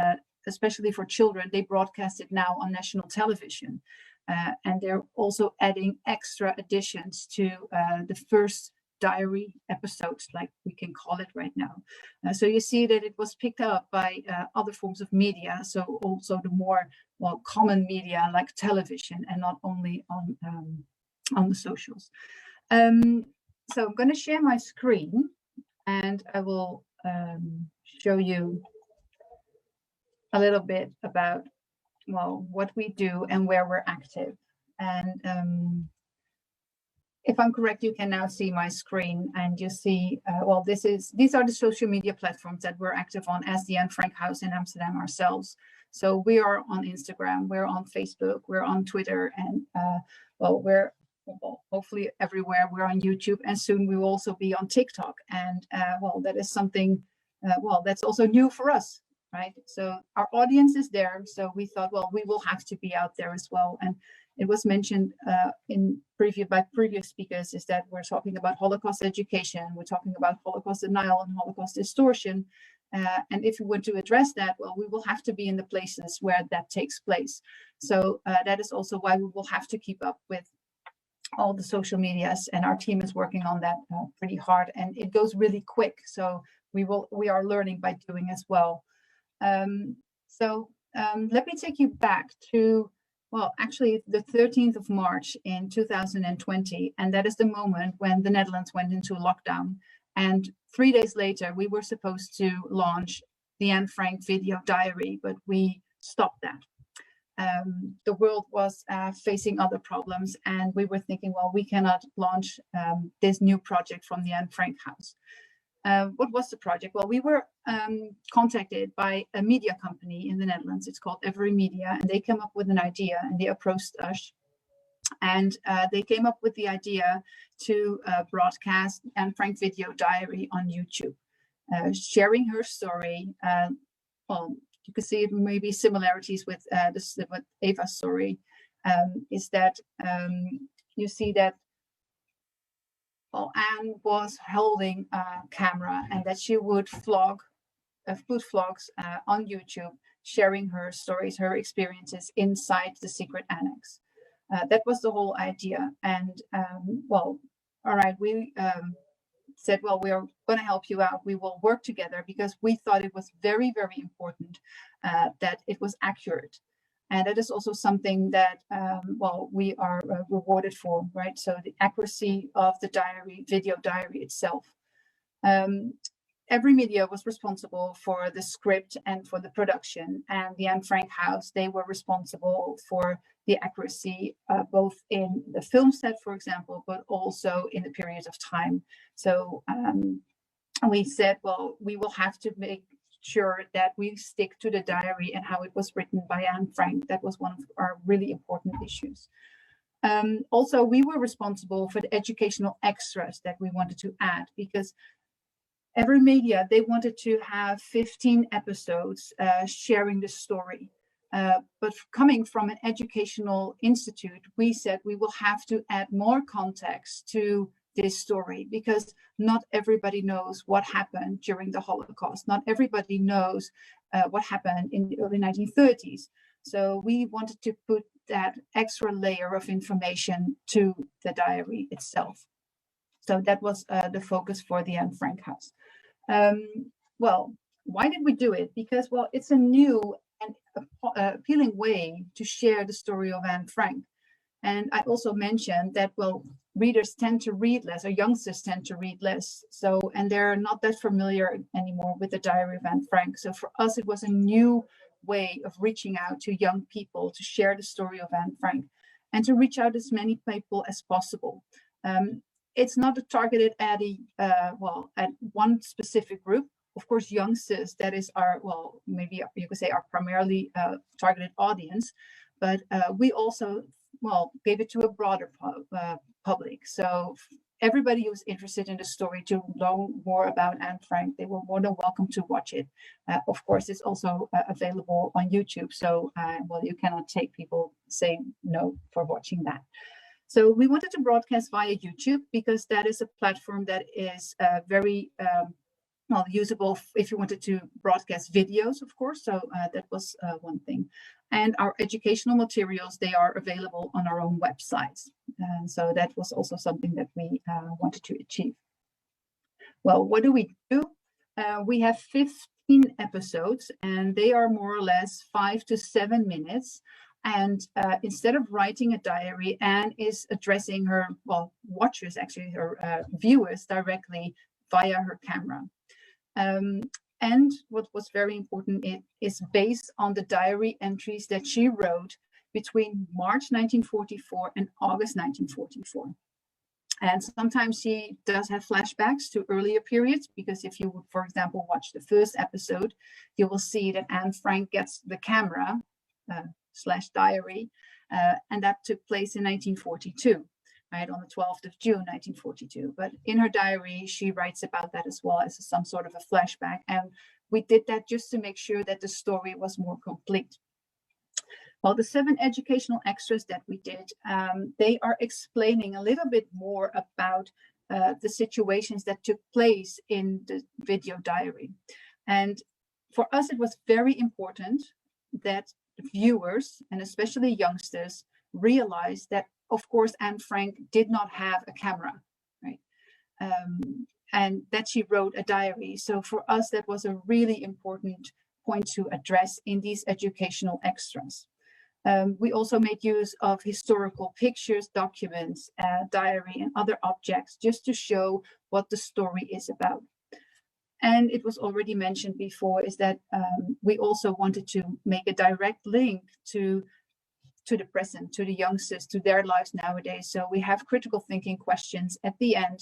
especially for children, they broadcast it now on national television. And they're also adding extra additions to the first diary episodes, like we can call it right now. So you see that it was picked up by other forms of media, so also the more common media like television, and not only on the socials. So I'm going to share my screen, and I will show you a little bit about what we do and where we're active. And if I'm correct, you can now see my screen, and you see, these are the social media platforms that we're active on as the Anne Frank House in Amsterdam ourselves. So we are on Instagram, we're on Facebook, we're on Twitter, and we're hopefully everywhere. We're on YouTube, and soon we will also be on TikTok. And that is something, that's also new for us. right? So our audience is there. So we thought, well, we will have to be out there as well. And it was mentioned by previous speakers is that we're talking about Holocaust education, we're talking about Holocaust denial and Holocaust distortion. And if we want to address that, well, we will have to be in the places where that takes place. So that is also why we will have to keep up with all the social medias, and our team is working on that pretty hard, and it goes really quick. So we are learning by doing as well. Let me take you back to, well, actually the 13th of March in 2020, and that is the moment when the Netherlands went into lockdown. And 3 days later, we were supposed to launch the Anne Frank video diary, but we stopped that. The world was facing other problems, and we were thinking, well, we cannot launch this new project from the Anne Frank House. What was the project? Well, we were contacted by a media company in the Netherlands. It's called Every Media, and they came up with an idea, and they approached us. And they came up with the idea to broadcast Anne Frank video diary on YouTube, sharing her story. Well, you can see maybe similarities with with Eva's story, is that you see that, well, Anne was holding a camera, and that she would put vlogs on YouTube, sharing her stories, her experiences inside the secret annex. That was the whole idea. And well, all right, we said, well, we are going to help you out. We will work together, because we thought it was very, very important that it was accurate. And that is also something that, well, we are rewarded for, right? So the accuracy of the diary, video diary itself. Every media was responsible for the script and for the production, and the Anne Frank House, they were responsible for the accuracy, both in the film set, for example, but also in the period of time. So we said, well, we will have to make sure that we stick to the diary and how it was written by Anne Frank. That was one of our really important issues. Also, we were responsible for the educational extras that we wanted to add, because Every Media, they wanted to have 15 episodes sharing the story. But coming from an educational institute, we said we will have to add more context to this story, because not everybody knows what happened during the Holocaust. Not everybody knows what happened in the early 1930s. So we wanted to put that extra layer of information to the diary itself. So that was the focus for the Anne Frank House. Well, why did we do it? Because, well, it's a new and appealing way to share the story of Anne Frank. And I also mentioned that, well, readers tend to read less, or youngsters tend to read less. So, and they're not that familiar anymore with the diary of Anne Frank. So for us, it was a new way of reaching out to young people to share the story of Anne Frank, and to reach out as many people as possible. It's not targeted at at one specific group. Of course, youngsters, that is our, well, maybe you could say our primarily targeted audience, but we also, well, gave it to a broader public. So everybody who's interested in the story to learn more about Anne Frank, they were more than welcome to watch it. Of course, it's also available on YouTube. So, well, you cannot take people say no for watching that. So we wanted to broadcast via YouTube, because that is a platform that is very well usable if you wanted to broadcast videos, of course. So that was one thing. And our educational materials, they are available on our own websites. So that was also something that we wanted to achieve. Well, what do? We have 15 episodes, and they are more or less 5 to 7 minutes. And instead of writing a diary, Anne is addressing her, well, watchers, actually, her viewers directly via her camera. And what was very important, it is based on the diary entries that she wrote between March 1944 and August 1944. And sometimes she does have flashbacks to earlier periods, because if you would, for example, watch the first episode, you will see that Anne Frank gets the camera / diary, and that took place in 1942, right, on the 12th of June, 1942. But in her diary, she writes about that as well as some sort of a flashback. And we did that just to make sure that the story was more complete. Well, the 7 educational extras that we did, they are explaining a little bit more about the situations that took place in the video diary. And for us, it was very important that viewers, and especially youngsters, realize that, of course, Anne Frank did not have a camera, right? And that she wrote a diary. So for us, that was a really important point to address in these educational extras. We also made use of historical pictures, documents, diary, and other objects just to show what the story is about. And it was already mentioned before, is that we also wanted to make a direct link to the present, to the youngsters, to their lives nowadays. So we have critical thinking questions at the end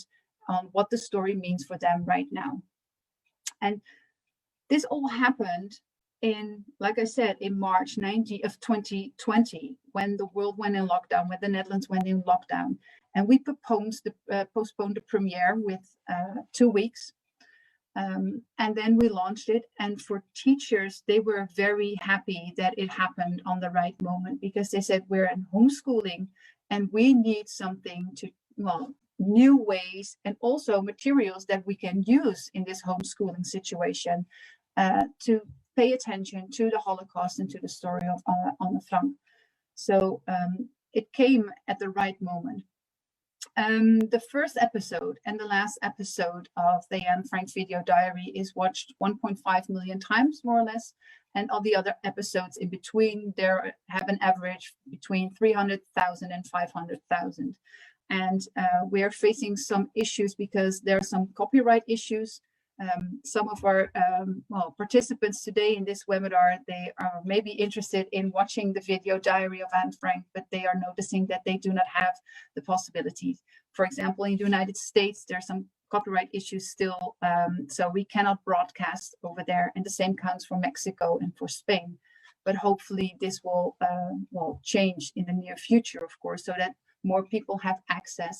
on what the story means for them right now. And this all happened in, like I said, in March 2020, when the world went in lockdown, when the Netherlands went in lockdown. And we postponed the premiere with 2 weeks. And then we launched it. And for teachers, they were very happy that it happened on the right moment, because they said, we're in homeschooling and we need something to, well, new ways and also materials that we can use in this homeschooling situation to pay attention to the Holocaust and to the story of Anne Frank. So it came at the right moment. The first episode and the last episode of the Anne Frank video diary is watched 1.5 million times, more or less. And all the other episodes in between there have an average between 300,000 and 500,000. And we are facing some issues because there are some copyright issues. Some of our participants today in this webinar, they are maybe interested in watching the video diary of Anne Frank, but they are noticing that they do not have the possibility. For example, in the United States, there are some copyright issues still, so we cannot broadcast over there. And the same counts for Mexico and for Spain. But hopefully this will change in the near future, of course, so that more people have access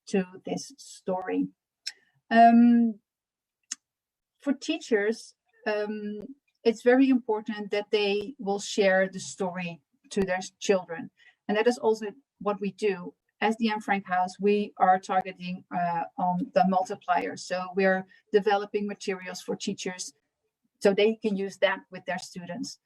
to this story. For teachers, it's very important that they will share the story to their children. And that is also what we do. As the Anne Frank House, we are targeting on the multiplier. So we're developing materials for teachers so they can use that with their students.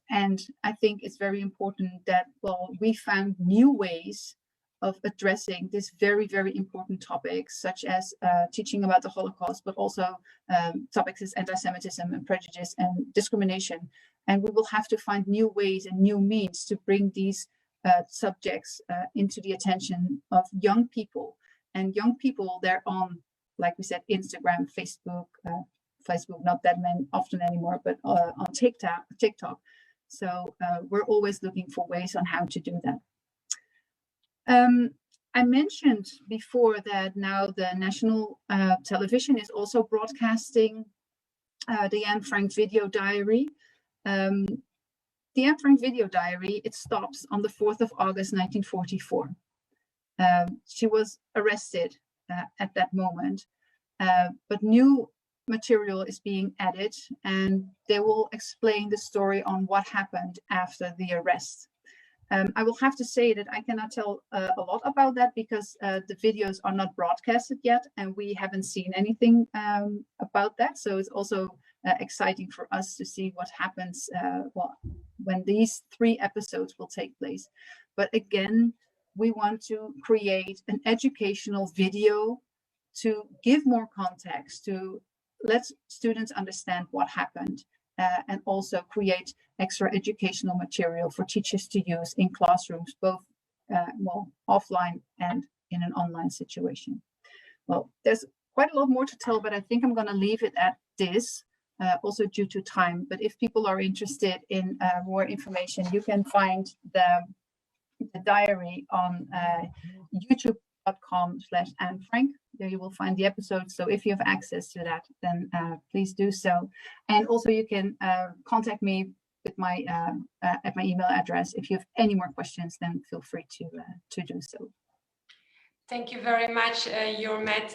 And I think it's very important that, well, we found new ways of addressing this very, very important topics, such as teaching about the Holocaust, but also topics as anti-Semitism and prejudice and discrimination. And we will have to find new ways and new means to bring these subjects into the attention of young people. And young people, they're on, like we said, Instagram, Facebook, not that often anymore, but on TikTok. So we're always looking for ways on how to do that. I mentioned before that now the national television is also broadcasting the Anne Frank video diary. The Anne Frank video diary, it stops on the 4th of August, 1944. She was arrested at that moment, but new material is being added, and they will explain the story on what happened after the arrest. I will have to say that I cannot tell a lot about that because the videos are not broadcasted yet, and we haven't seen anything about that. So it's also exciting for us to see what happens when these 3 episodes will take place. But again, we want to create an educational video to give more context, to let students understand what happened, and also create extra educational material for teachers to use in classrooms, both offline and in an online situation. Well, there's quite a lot more to tell, but I think I'm going to leave it at this, also due to time. But if people are interested in more information, you can find the diary on youtube.com/Anne Frank. There you will find the episodes. So if you have access to that, then please do so. And also you can contact me with my at my email address. If you have any more questions, then feel free to do so. Thank you very much, Jurmet,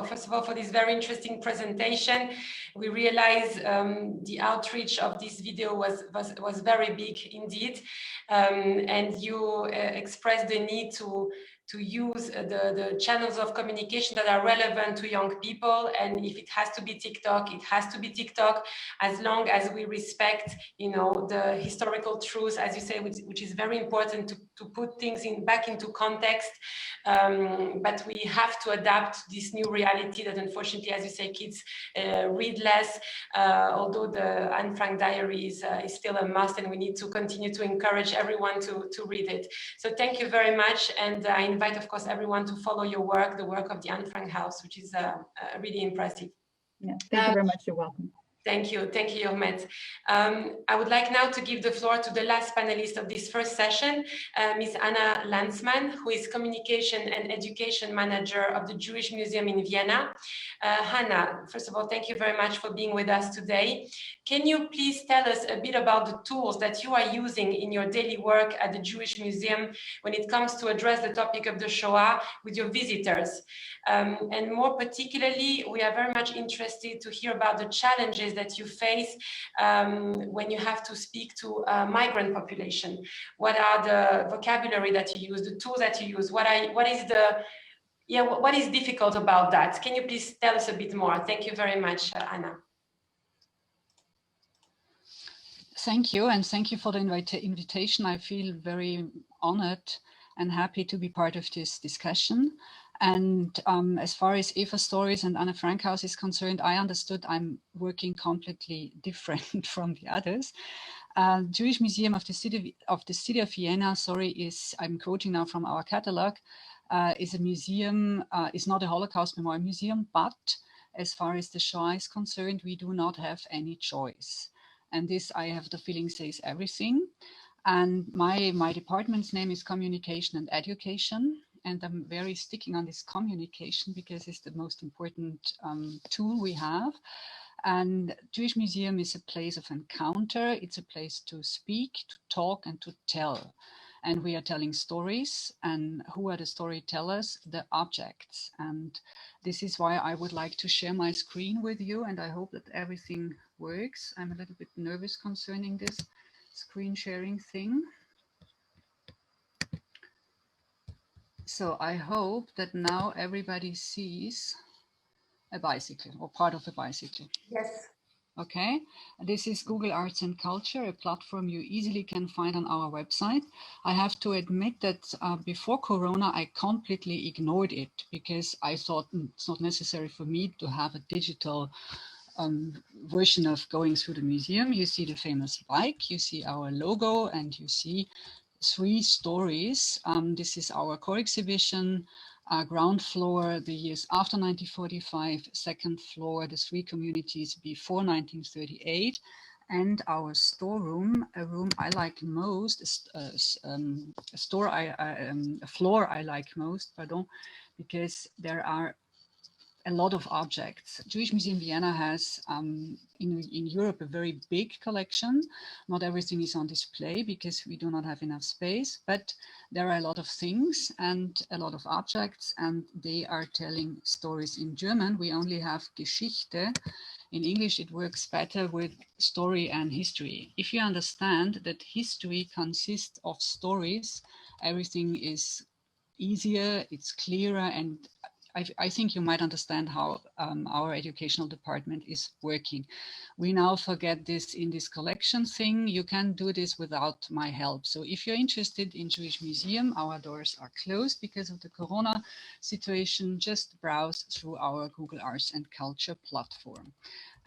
first of all, for this very interesting presentation. We realize the outreach of this video was very big indeed, and you expressed the need to use the channels of communication that are relevant to young people. And if it has to be TikTok, it has to be TikTok, as long as we respect, you know, the historical truth, as you say, which is very important to put things back into context. But we have to adapt this new reality that, unfortunately, as you say, kids read less, although the Anne Frank diary is still a must, and we need to continue to encourage everyone to read it. So thank you very much, and I invite, of course, everyone to follow your work, the work of the Anne Frank House, which is really impressive. Yeah, thank you very much. You're welcome. Thank you, Jurmet. I would like now to give the floor to the last panelist of this first session, Ms. Anna Landsmann, who is Communication and Education Manager of the Jewish Museum in Vienna. Hannah, first of all, thank you very much for being with us today. Can you please tell us a bit about the tools that you are using in your daily work at the Jewish Museum when it comes to address the topic of the Shoah with your visitors? And more particularly, we are very much interested to hear about the challenges that you face when you have to speak to a migrant population. What are the vocabulary that you use, the tools that you use? What is difficult about that? Can you please tell us a bit more? Thank you very much, Anna. Thank you, and thank you for the invitation. I feel very honored and happy to be part of this discussion. And as far as Eva Stories and Anne Frank House is concerned, I understood I'm working completely different from the others. Jewish Museum of the City of Vienna, I'm quoting now from our catalog, is a museum, is not a Holocaust Memorial Museum, but as far as the Shoah is concerned, we do not have any choice. And this, I have the feeling, says everything. And my department's name is Communication and Education. And I'm very sticking on this communication because it's the most important tool we have. And Jewish Museum is a place of encounter. It's a place to speak, to talk, and to tell. And we are telling stories. And who are the storytellers? The objects. And this is why I would like to share my screen with you. And I hope that everything works. I'm a little bit nervous concerning this screen sharing thing. So I hope that now everybody sees a bicycle or part of a bicycle. Yes. Okay. This is Google Arts and Culture, a platform you easily can find on our website. I have to admit that before Corona, I completely ignored it because I thought it's not necessary for me to have a digital version of going through the museum. You see the famous bike, you see our logo, and you see 3 stories. This is our core exhibition, ground floor, the years after 1945, second floor, the 3 communities before 1938, and our storeroom, a room I like most, a floor I like most, because there are a lot of objects. Jewish Museum Vienna has in Europe a very big collection. Not everything is on display because we do not have enough space, but there are a lot of things and a lot of objects, and they are telling stories. In German, we only have Geschichte. In English, it works better with story and history. If you understand that history consists of stories, everything is easier, it's clearer, and I think you might understand how our educational department is working. We now forget this in this collection thing. You can do this without my help. So if you're interested in Jewish Museum, our doors are closed because of the Corona situation. Just browse through our Google Arts and Culture platform.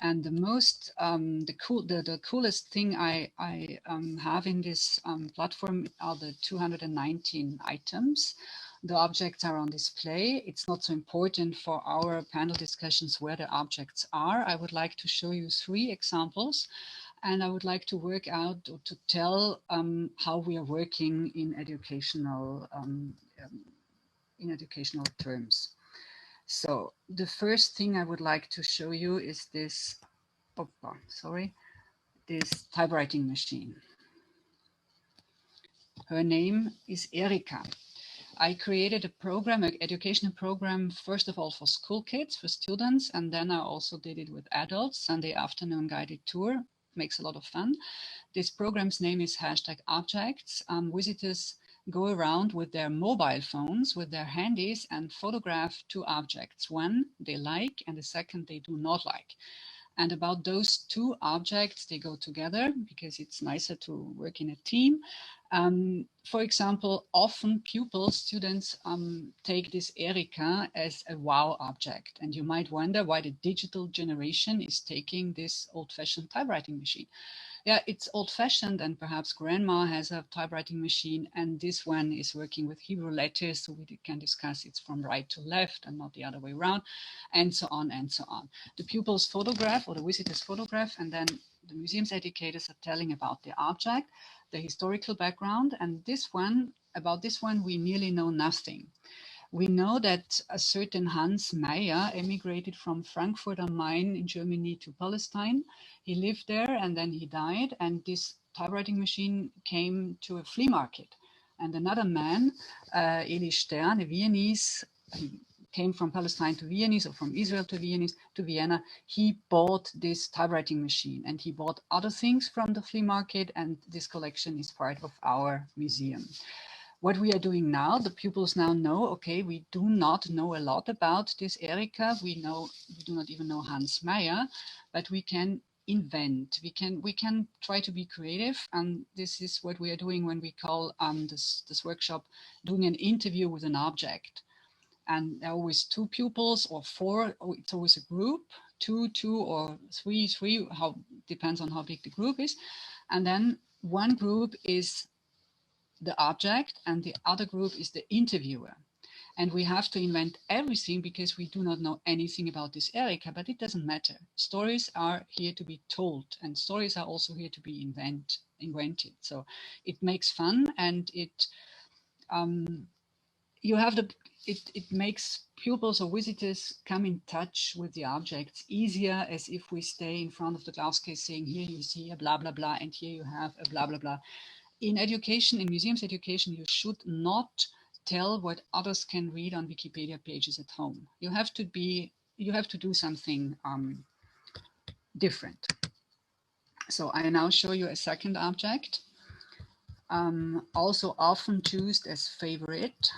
And the most, the coolest thing I have in this platform are the 219 items. The objects are on display. It's not so important for our panel discussions where the objects are. I would like to show you 3 examples, and I would like to work out or to tell how we are working in educational terms. So the first thing I would like to show you is this, this typewriting machine. Her name is Erika. I created a program, an educational program, first of all for school kids, for students, and then I also did it with adults, Sunday afternoon guided tour, makes a lot of fun. This program's name is #Objects. Visitors go around with their mobile phones, with their handies, and photograph 2 objects, one they like and the second they do not like. And about those 2 objects, they go together because it's nicer to work in a team. For example, often pupils, students take this Erika as a wow object. And you might wonder why the digital generation is taking this old-fashioned typewriting machine. Yeah, it's old-fashioned, and perhaps grandma has a typewriting machine, and this one is working with Hebrew letters, so we can discuss it's from right to left and not the other way around, and so on and so on. The pupils photograph, or the visitors photograph, and then the museum's educators are telling about the object, the historical background, and about this one we nearly know nothing. We know that a certain Hans Meyer emigrated from Frankfurt am Main in Germany to Palestine. He lived there and then he died, and this typewriting machine came to a flea market. And another man, Eli Stern, a Viennese, came from Palestine to Viennese, or from Israel to Vienna. He bought this typewriting machine, and he bought other things from the flea market, and this collection is part of our museum. What we are doing now, the pupils now know, okay, we do not know a lot about this Erika. We do not even know Hans Meyer, but we can invent. We can try to be creative, and this is what we are doing when we call this workshop doing an interview with an object. And there are always 2 pupils or 4. It's always a group, 2 or 3. How depends on how big the group is, and then one group is the object and the other group is the interviewer. And we have to invent everything because we do not know anything about this Erika, but it doesn't matter. Stories are here to be told, and stories are also here to be invented. So it makes fun, and it makes pupils or visitors come in touch with the objects easier, as if we stay in front of the glass case saying, here you see a blah, blah, blah, and here you have a blah, blah, blah. In education, in museums education, you should not tell what others can read on Wikipedia pages at home. You have to do something different. So I now show you a second object, also often used as favorite,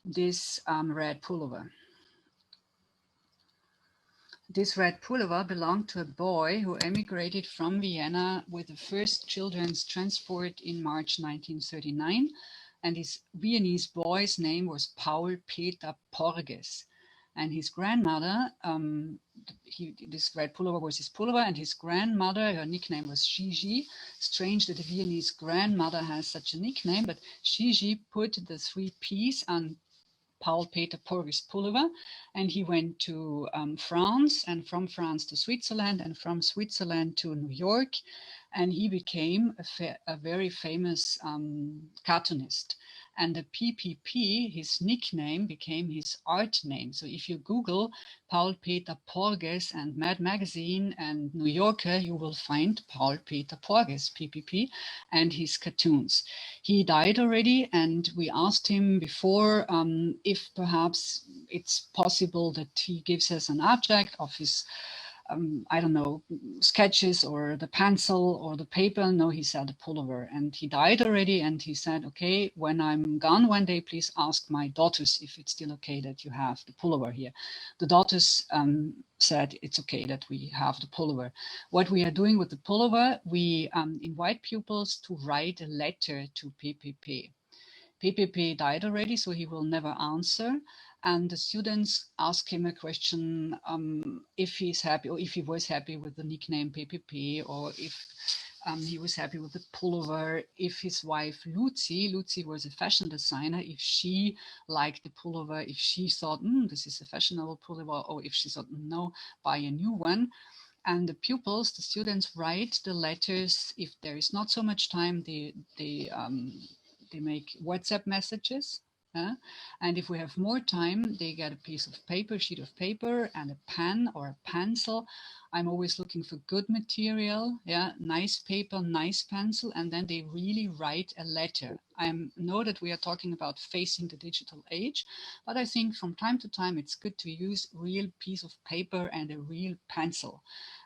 this red pullover. This red pullover belonged to a boy who emigrated from Vienna with the first children's transport in March 1939. And his Viennese boy's name was Paul Peter Porges. And his grandmother, this red pullover was his pullover, and his grandmother, her nickname was Gigi. Strange that a Viennese grandmother has such a nickname, but Gigi put the 3 P's on Paul Peter Porges pullover, and he went to France, and from France to Switzerland, and from Switzerland to New York, and he became a very famous cartoonist. And the PPP, his nickname, became his art name. So if you Google Paul Peter Porges and Mad Magazine and New Yorker, you will find Paul Peter Porges, PPP, and his cartoons. He died already, and we asked him before if perhaps it's possible that he gives us an object of his I don't know, sketches or the pencil or the paper. No, he said the pullover, and he died already. And he said, okay, when I'm gone one day, please ask my daughters if it's still okay that you have the pullover here. The daughters said it's okay that we have the pullover. What we are doing with the pullover, we invite pupils to write a letter to PPP. PPP died already, so he will never answer. And the students ask him a question if he's happy, or if he was happy with the nickname PPP, or if he was happy with the pullover, if his wife Lucy was a fashion designer, if she liked the pullover, if she thought, this is a fashionable pullover, or if she thought, no, buy a new one. And the pupils, the students, write the letters. If there is not so much time, they make WhatsApp messages. And if we have more time, they get a piece of paper, sheet of paper, and a pen or a pencil. I'm always looking for good material, yeah, nice paper, nice pencil, and then they really write a letter. I know that we are talking about facing the digital age, but I think from time to time it's good to use real piece of paper and a real pencil.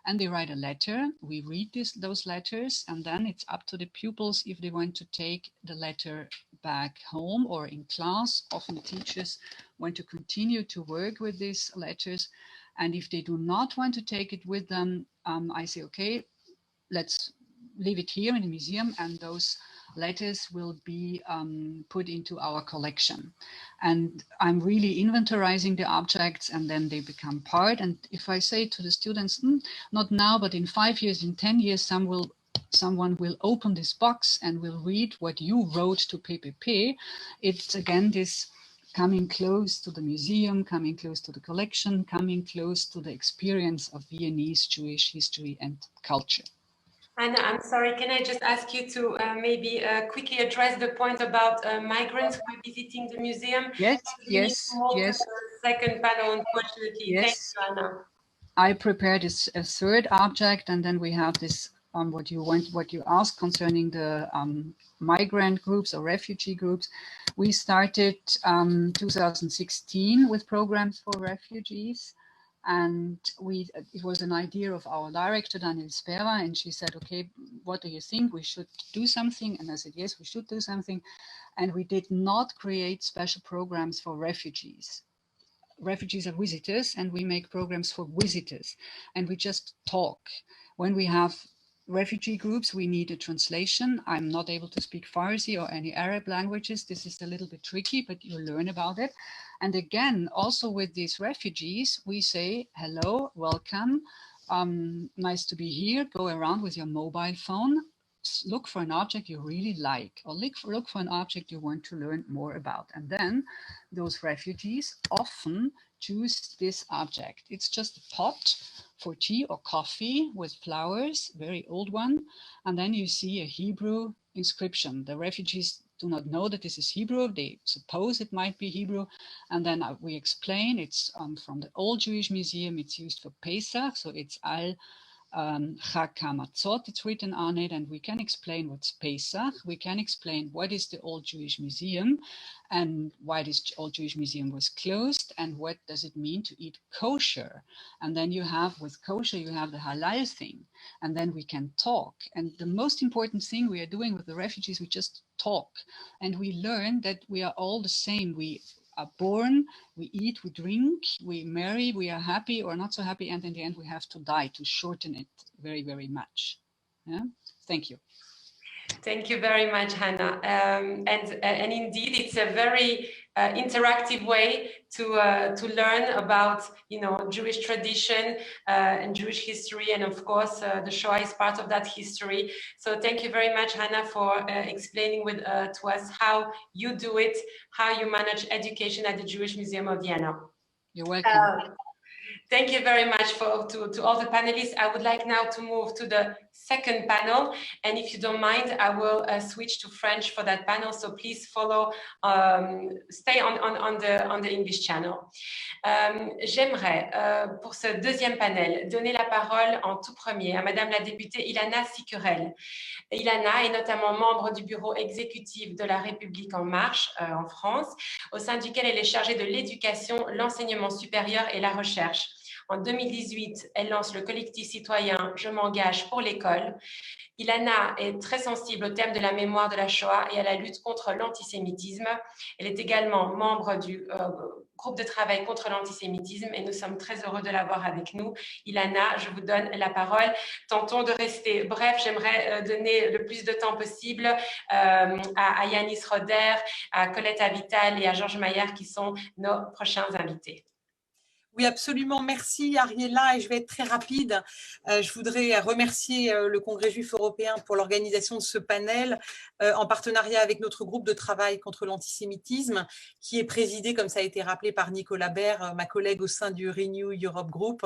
And they write a letter, we read those letters, and then it's up to the pupils if they want to take the letter back home or in class. Often the teachers want to continue to work with these letters. And if they do not want to take it with them, I say, okay, let's leave it here in the museum, and those letters will be put into our collection. And I'm really inventorizing the objects, and then they become part. And if I say to the students, not now, but in 5 years, in 10 years, someone will open this box and will read what you wrote to PPP, it's again this coming close to the museum, coming close to the collection, coming close to the experience of Viennese Jewish history and culture. Anna, I'm sorry, can I just ask you to maybe quickly address the point about migrants who are visiting the museum? Yes, yes, yes. Second panel, unfortunately. Yes. Thank you, Anna. I prepared a third object, and then we have this what you asked concerning the migrant groups or refugee groups. We started 2016 with programs for refugees, and it was an idea of our director Daniel Spera, and she said, okay, what do you think, we should do something? And I said, yes, we should do something. And we did not create special programs for refugees. Refugees are visitors, and we make programs for visitors, and we just talk. When we have refugee groups, we need a translation. I'm not able to speak Farsi or any Arab languages. This is a little bit tricky, but you learn about it. And again, also with these refugees, we say, hello, welcome, nice to be here. Go around with your mobile phone, look for an object you really like, or look for an object you want to learn more about. And then those refugees often choose this object. It's just a pot for tea or coffee with flowers, very old one. And then you see a Hebrew inscription. The refugees do not know that this is Hebrew. They suppose it might be Hebrew. And then we explain it's from the old Jewish museum. It's used for Pesach. So it's Al Chag HaMatzot, it's written on it, and we can explain what's Pesach. We can explain what is the Old Jewish Museum and why this Old Jewish Museum was closed, and what does it mean to eat kosher. And then you have, with kosher, you have the halal thing, and then we can talk. And the most important thing we are doing with the refugees, we just talk, and we learn that we are all the same. We are born, we eat, we drink, we marry, we are happy or not so happy, and in the end we have to die, to shorten it very, very much. Yeah? Thank you. Thank you very much, Hannah. And indeed, it's a very interactive way to learn about, Jewish tradition and Jewish history, and of course, the Shoah is part of that history. So thank you very much, Hannah, for explaining to us how you do it, how you manage education at the Jewish Museum of Vienna. You're welcome. Thank you very much to all the panelists. I would like now to move to the second panel. And if you don't mind, I will switch to French for that panel. So please follow, stay on the English channel. J'aimerais, pour ce deuxième panel, donner la parole en tout premier à Madame la députée Ilana Cicurel. Ilana est notamment membre du bureau exécutif de la République en marche en France, au sein duquel elle est chargée de l'éducation, l'enseignement supérieur et la recherche. En 2018, elle lance le collectif citoyen « Je m'engage pour l'école ». Ilana est très sensible au thème de la mémoire de la Shoah et à la lutte contre l'antisémitisme. Elle est également membre du groupe de travail contre l'antisémitisme et nous sommes très heureux de l'avoir avec nous. Ilana, je vous donne la parole. Tentons de rester bref. J'aimerais donner le plus de temps possible à Iannis Roder, à Colette Avital et à Georges Maillard qui sont nos prochains invités. Oui, absolument. Merci, Ariella. Et je vais être très rapide. Je voudrais remercier le Congrès juif européen pour l'organisation de ce panel en partenariat avec notre groupe de travail contre l'antisémitisme, qui est présidé, comme ça a été rappelé, par Nicola Baer, ma collègue au sein du Renew Europe Group,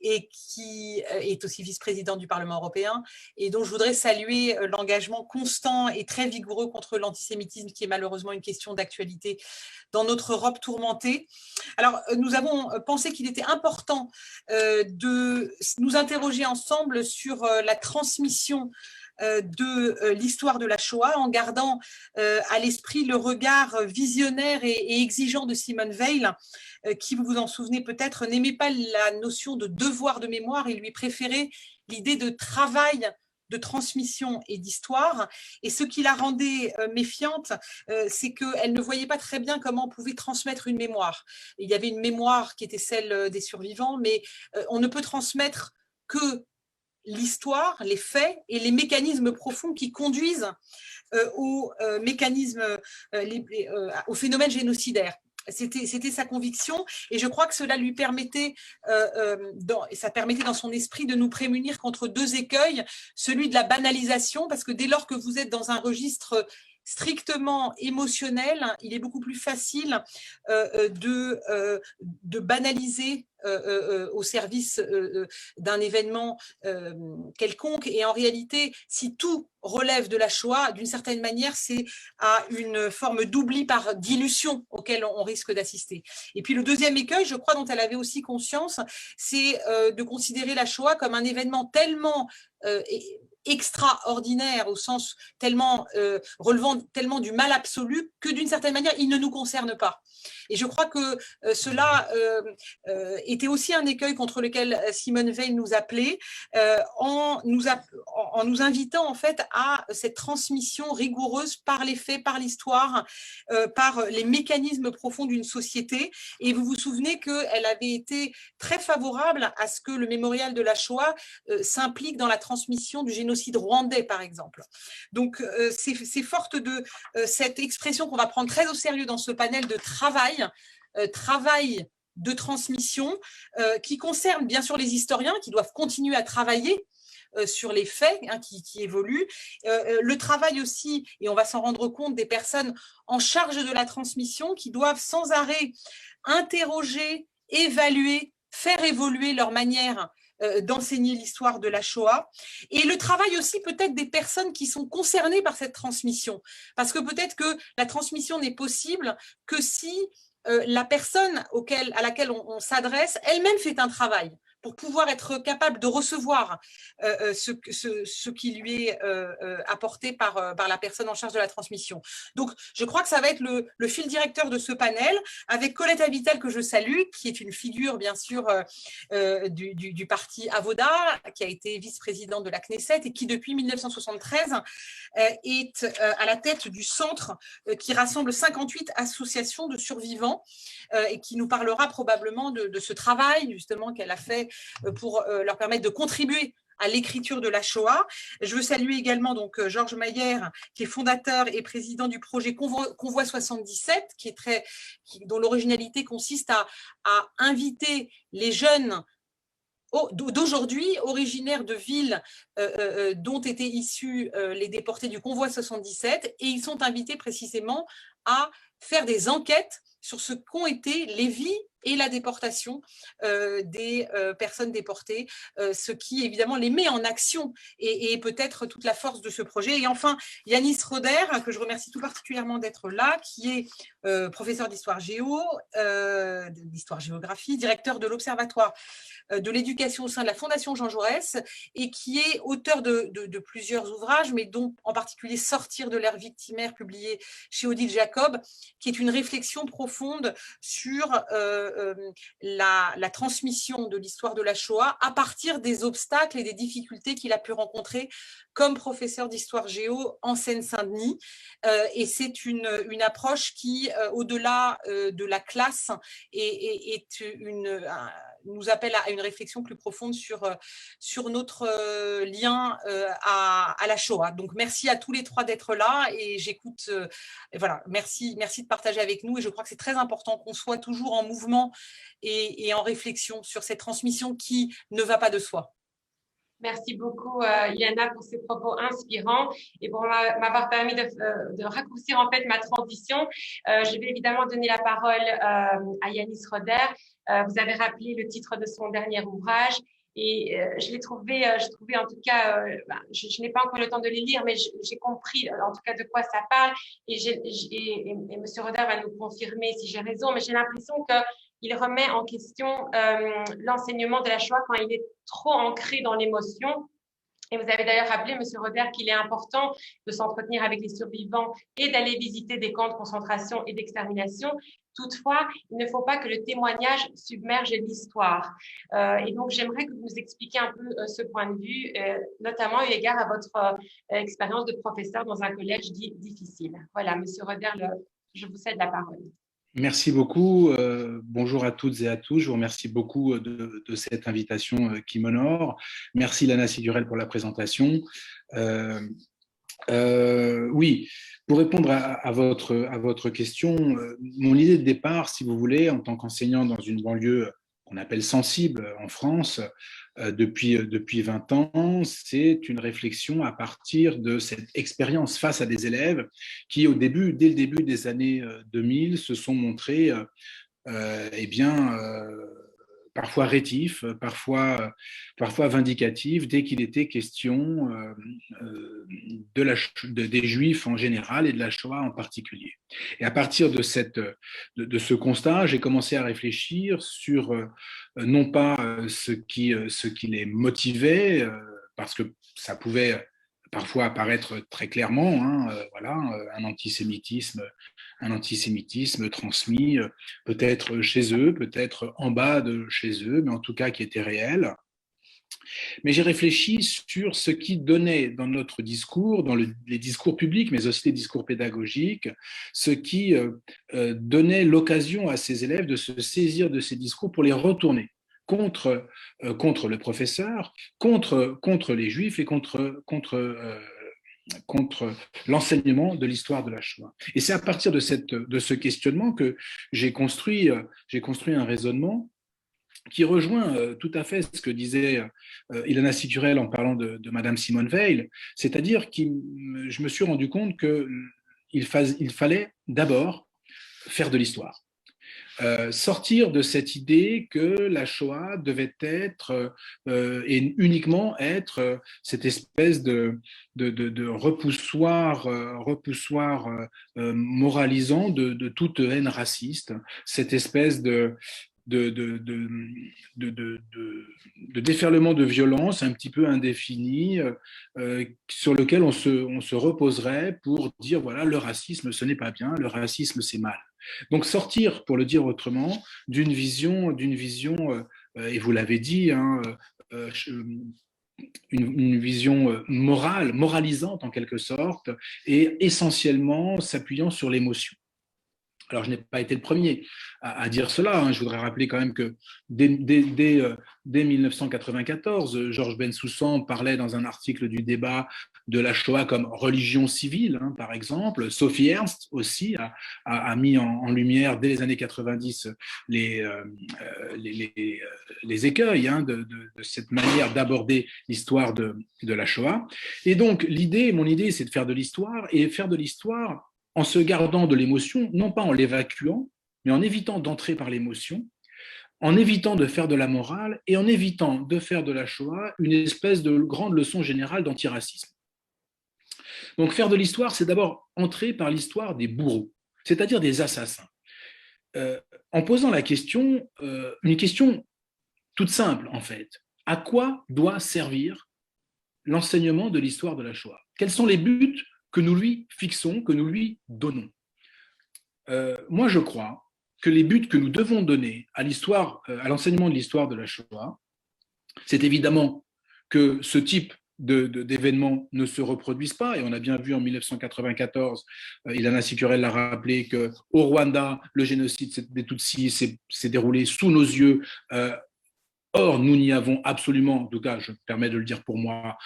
et qui est aussi vice-président du Parlement européen, et dont je voudrais saluer l'engagement constant et très vigoureux contre l'antisémitisme, qui est malheureusement une question d'actualité dans notre Europe tourmentée. Alors, nous avons pensé pensé qu'il était important de nous interroger ensemble sur la transmission de l'histoire de la Shoah, en gardant à l'esprit le regard visionnaire et exigeant de Simone Weil, qui, vous vous en souvenez peut-être, n'aimait pas la notion de devoir de mémoire, il lui préférait l'idée de travail, de transmission et d'histoire. Et ce qui la rendait méfiante, c'est qu'elle ne voyait pas très bien comment on pouvait transmettre une mémoire. Il y avait une mémoire qui était celle des survivants, mais on ne peut transmettre que l'histoire, les faits et les mécanismes profonds qui conduisent au phénomène génocidaire. C'était sa conviction, et je crois que cela lui permettait, ça permettait dans son esprit de nous prémunir contre deux écueils, celui de la banalisation, parce que dès lors que vous êtes dans un registre strictement émotionnel, il est beaucoup plus facile de banaliser au service d'un événement quelconque. Et en réalité, si tout relève de la Shoah, d'une certaine manière, c'est à une forme d'oubli par dilution auquel on risque d'assister. Et puis le deuxième écueil, je crois, dont elle avait aussi conscience, c'est de considérer la Shoah comme un événement tellement extraordinaire, au sens tellement relevant tellement du mal absolu que d'une certaine manière il ne nous concerne pas. Et je crois que cela était aussi un écueil contre lequel Simone Weil nous appelait, en nous invitant en fait à cette transmission rigoureuse par les faits, par l'histoire, par les mécanismes profonds d'une société. Et vous vous souvenez qu'elle avait été très favorable à ce que le mémorial de la Shoah s'implique dans la transmission du génocide rwandais, par exemple. Donc, c'est forte de cette expression qu'on va prendre très au sérieux dans ce panel de travail de transmission, qui concerne bien sûr les historiens qui doivent continuer à travailler sur les faits qui évoluent, le travail aussi, et on va s'en rendre compte, des personnes en charge de la transmission qui doivent sans arrêt interroger, évaluer, faire évoluer leur manière d'enseigner l'histoire de la Shoah, et le travail aussi peut-être des personnes qui sont concernées par cette transmission, parce que peut-être que la transmission n'est possible que si la personne à laquelle on s'adresse elle-même fait un travail pour pouvoir être capable de recevoir ce qui lui est apporté par la personne en charge de la transmission. Donc, je crois que ça va être le fil directeur de ce panel, avec Colette Avitel, que je salue, qui est une figure, bien sûr, du parti Avoda, qui a été vice-présidente de la Knesset et qui, depuis 1973, est à la tête du centre qui rassemble 58 associations de survivants et qui nous parlera probablement de ce travail, justement, qu'elle a fait pour leur permettre de contribuer à l'écriture de la Shoah. Je veux saluer également donc Georges Mayer, qui est fondateur et président du projet Convoy 77, dont l'originalité consiste à inviter les jeunes d'aujourd'hui, originaires de villes dont étaient issus les déportés du Convoi 77, et ils sont invités précisément à faire des enquêtes sur ce qu'ont été les vies et la déportation des personnes déportées, ce qui évidemment les met en action et peut-être toute la force de ce projet. Et enfin, Iannis Roder, que je remercie tout particulièrement d'être là, qui est professeur d'histoire-géo, d'histoire-géographie, directeur de l'Observatoire de l'éducation au sein de la Fondation Jean Jaurès, et qui est auteur de plusieurs ouvrages, mais dont en particulier Sortir de l'ère victimaire, publié chez Odile Jacob, qui est une réflexion profonde sur la transmission de l'histoire de la Shoah à partir des obstacles et des difficultés qu'il a pu rencontrer comme professeur d'histoire-géo en Seine-Saint-Denis. Et c'est une approche qui, au-delà de la classe, nous appelle à une réflexion plus profonde sur notre lien à la Shoah. Donc, merci à tous les trois d'être là, et j'écoute, voilà, merci de partager avec nous, et je crois que c'est très important qu'on soit toujours en mouvement et en réflexion sur cette transmission qui ne va pas de soi. Merci beaucoup, Ilana, pour ces propos inspirants et pour m'avoir permis de raccourcir en fait ma transition. Je vais évidemment donner la parole à Iannis Roder. Vous avez rappelé le titre de son dernier ouvrage et je trouvais en tout cas, je n'ai pas encore le temps de les lire, mais j'ai compris en tout cas de quoi ça parle, et M. Roder va nous confirmer si j'ai raison, mais j'ai l'impression que il remet en question l'enseignement de la Shoah quand il est trop ancré dans l'émotion. Et vous avez d'ailleurs rappelé, M. Roder, qu'il est important de s'entretenir avec les survivants et d'aller visiter des camps de concentration et d'extermination. Toutefois, il ne faut pas que le témoignage submerge l'histoire. Et donc, j'aimerais que vous nous expliquiez un peu ce point de vue, notamment eu égard à votre expérience de professeur dans un collège dit difficile. Voilà, M. Roder, je vous cède la parole. Merci beaucoup. Bonjour à toutes et à tous. Je vous remercie beaucoup de cette invitation qui m'honore. Merci Ilana Cicurel pour la présentation. Oui, pour répondre à votre question, mon idée de départ, si vous voulez, en tant qu'enseignant dans une banlieue qu'on appelle sensible en France, depuis 20 ans, c'est une réflexion à partir de cette expérience face à des élèves qui, dès le début des années 2000, se sont montrés parfois rétifs, parfois vindicatifs, dès qu'il était question des Juifs en général et de la Shoah en particulier. Et à partir de ce constat, j'ai commencé à réfléchir sur non pas ce qui les motivait, parce que ça pouvait parfois apparaître très clairement, un antisémitisme transmis peut-être chez eux, peut-être en bas de chez eux, mais en tout cas qui était réel. Mais j'ai réfléchi sur ce qui donnait dans notre discours, dans les discours publics, mais aussi les discours pédagogiques, ce qui donnait l'occasion à ces élèves de se saisir de ces discours pour les retourner contre le professeur, contre les Juifs et contre l'enseignement de l'histoire de la Shoah. Et c'est à partir de ce questionnement que j'ai construit un raisonnement qui rejoint tout à fait ce que disait Ilana Cicurel en parlant de Madame Simone Veil, c'est-à-dire que je me suis rendu compte qu'il fallait d'abord faire de l'histoire. Sortir de cette idée que la Shoah devait être et uniquement être cette espèce de repoussoir moralisant de toute haine raciste, cette espèce de déferlement de violence un petit peu indéfini sur lequel on se reposerait pour dire voilà, le racisme ce n'est pas bien, le racisme c'est mal. Donc sortir, pour le dire autrement, d'une vision et vous l'avez dit, une vision moralisante en quelque sorte, et essentiellement s'appuyant sur l'émotion. Alors, je n'ai pas été le premier à dire cela. Je voudrais rappeler quand même que dès 1994, Georges Bensoussan parlait dans un article du débat de la Shoah comme religion civile, par exemple. Sophie Ernst aussi a mis en lumière dès les années 90 les écueils de cette manière d'aborder l'histoire de la Shoah. Et donc, mon idée, c'est de faire de l'histoire, et faire de l'histoire en se gardant de l'émotion, non pas en l'évacuant, mais en évitant d'entrer par l'émotion, en évitant de faire de la morale et en évitant de faire de la Shoah une espèce de grande leçon générale d'antiracisme. Donc faire de l'histoire, c'est d'abord entrer par l'histoire des bourreaux, c'est-à-dire des assassins, en posant la question, une question toute simple en fait. À quoi doit servir l'enseignement de l'histoire de la Shoah? Quels sont les buts que nous lui fixons, que nous lui donnons? Moi, je crois que les buts que nous devons donner à l'enseignement de l'histoire de la Shoah, c'est évidemment que ce type d'événements ne se reproduisent pas, et on a bien vu en 1994, Ilana Cicurel l'a rappelé, qu'au Rwanda, le génocide des Tutsis s'est déroulé sous nos yeux. Or, nous n'y avons absolument, en tout cas, je me permets de le dire pour moi,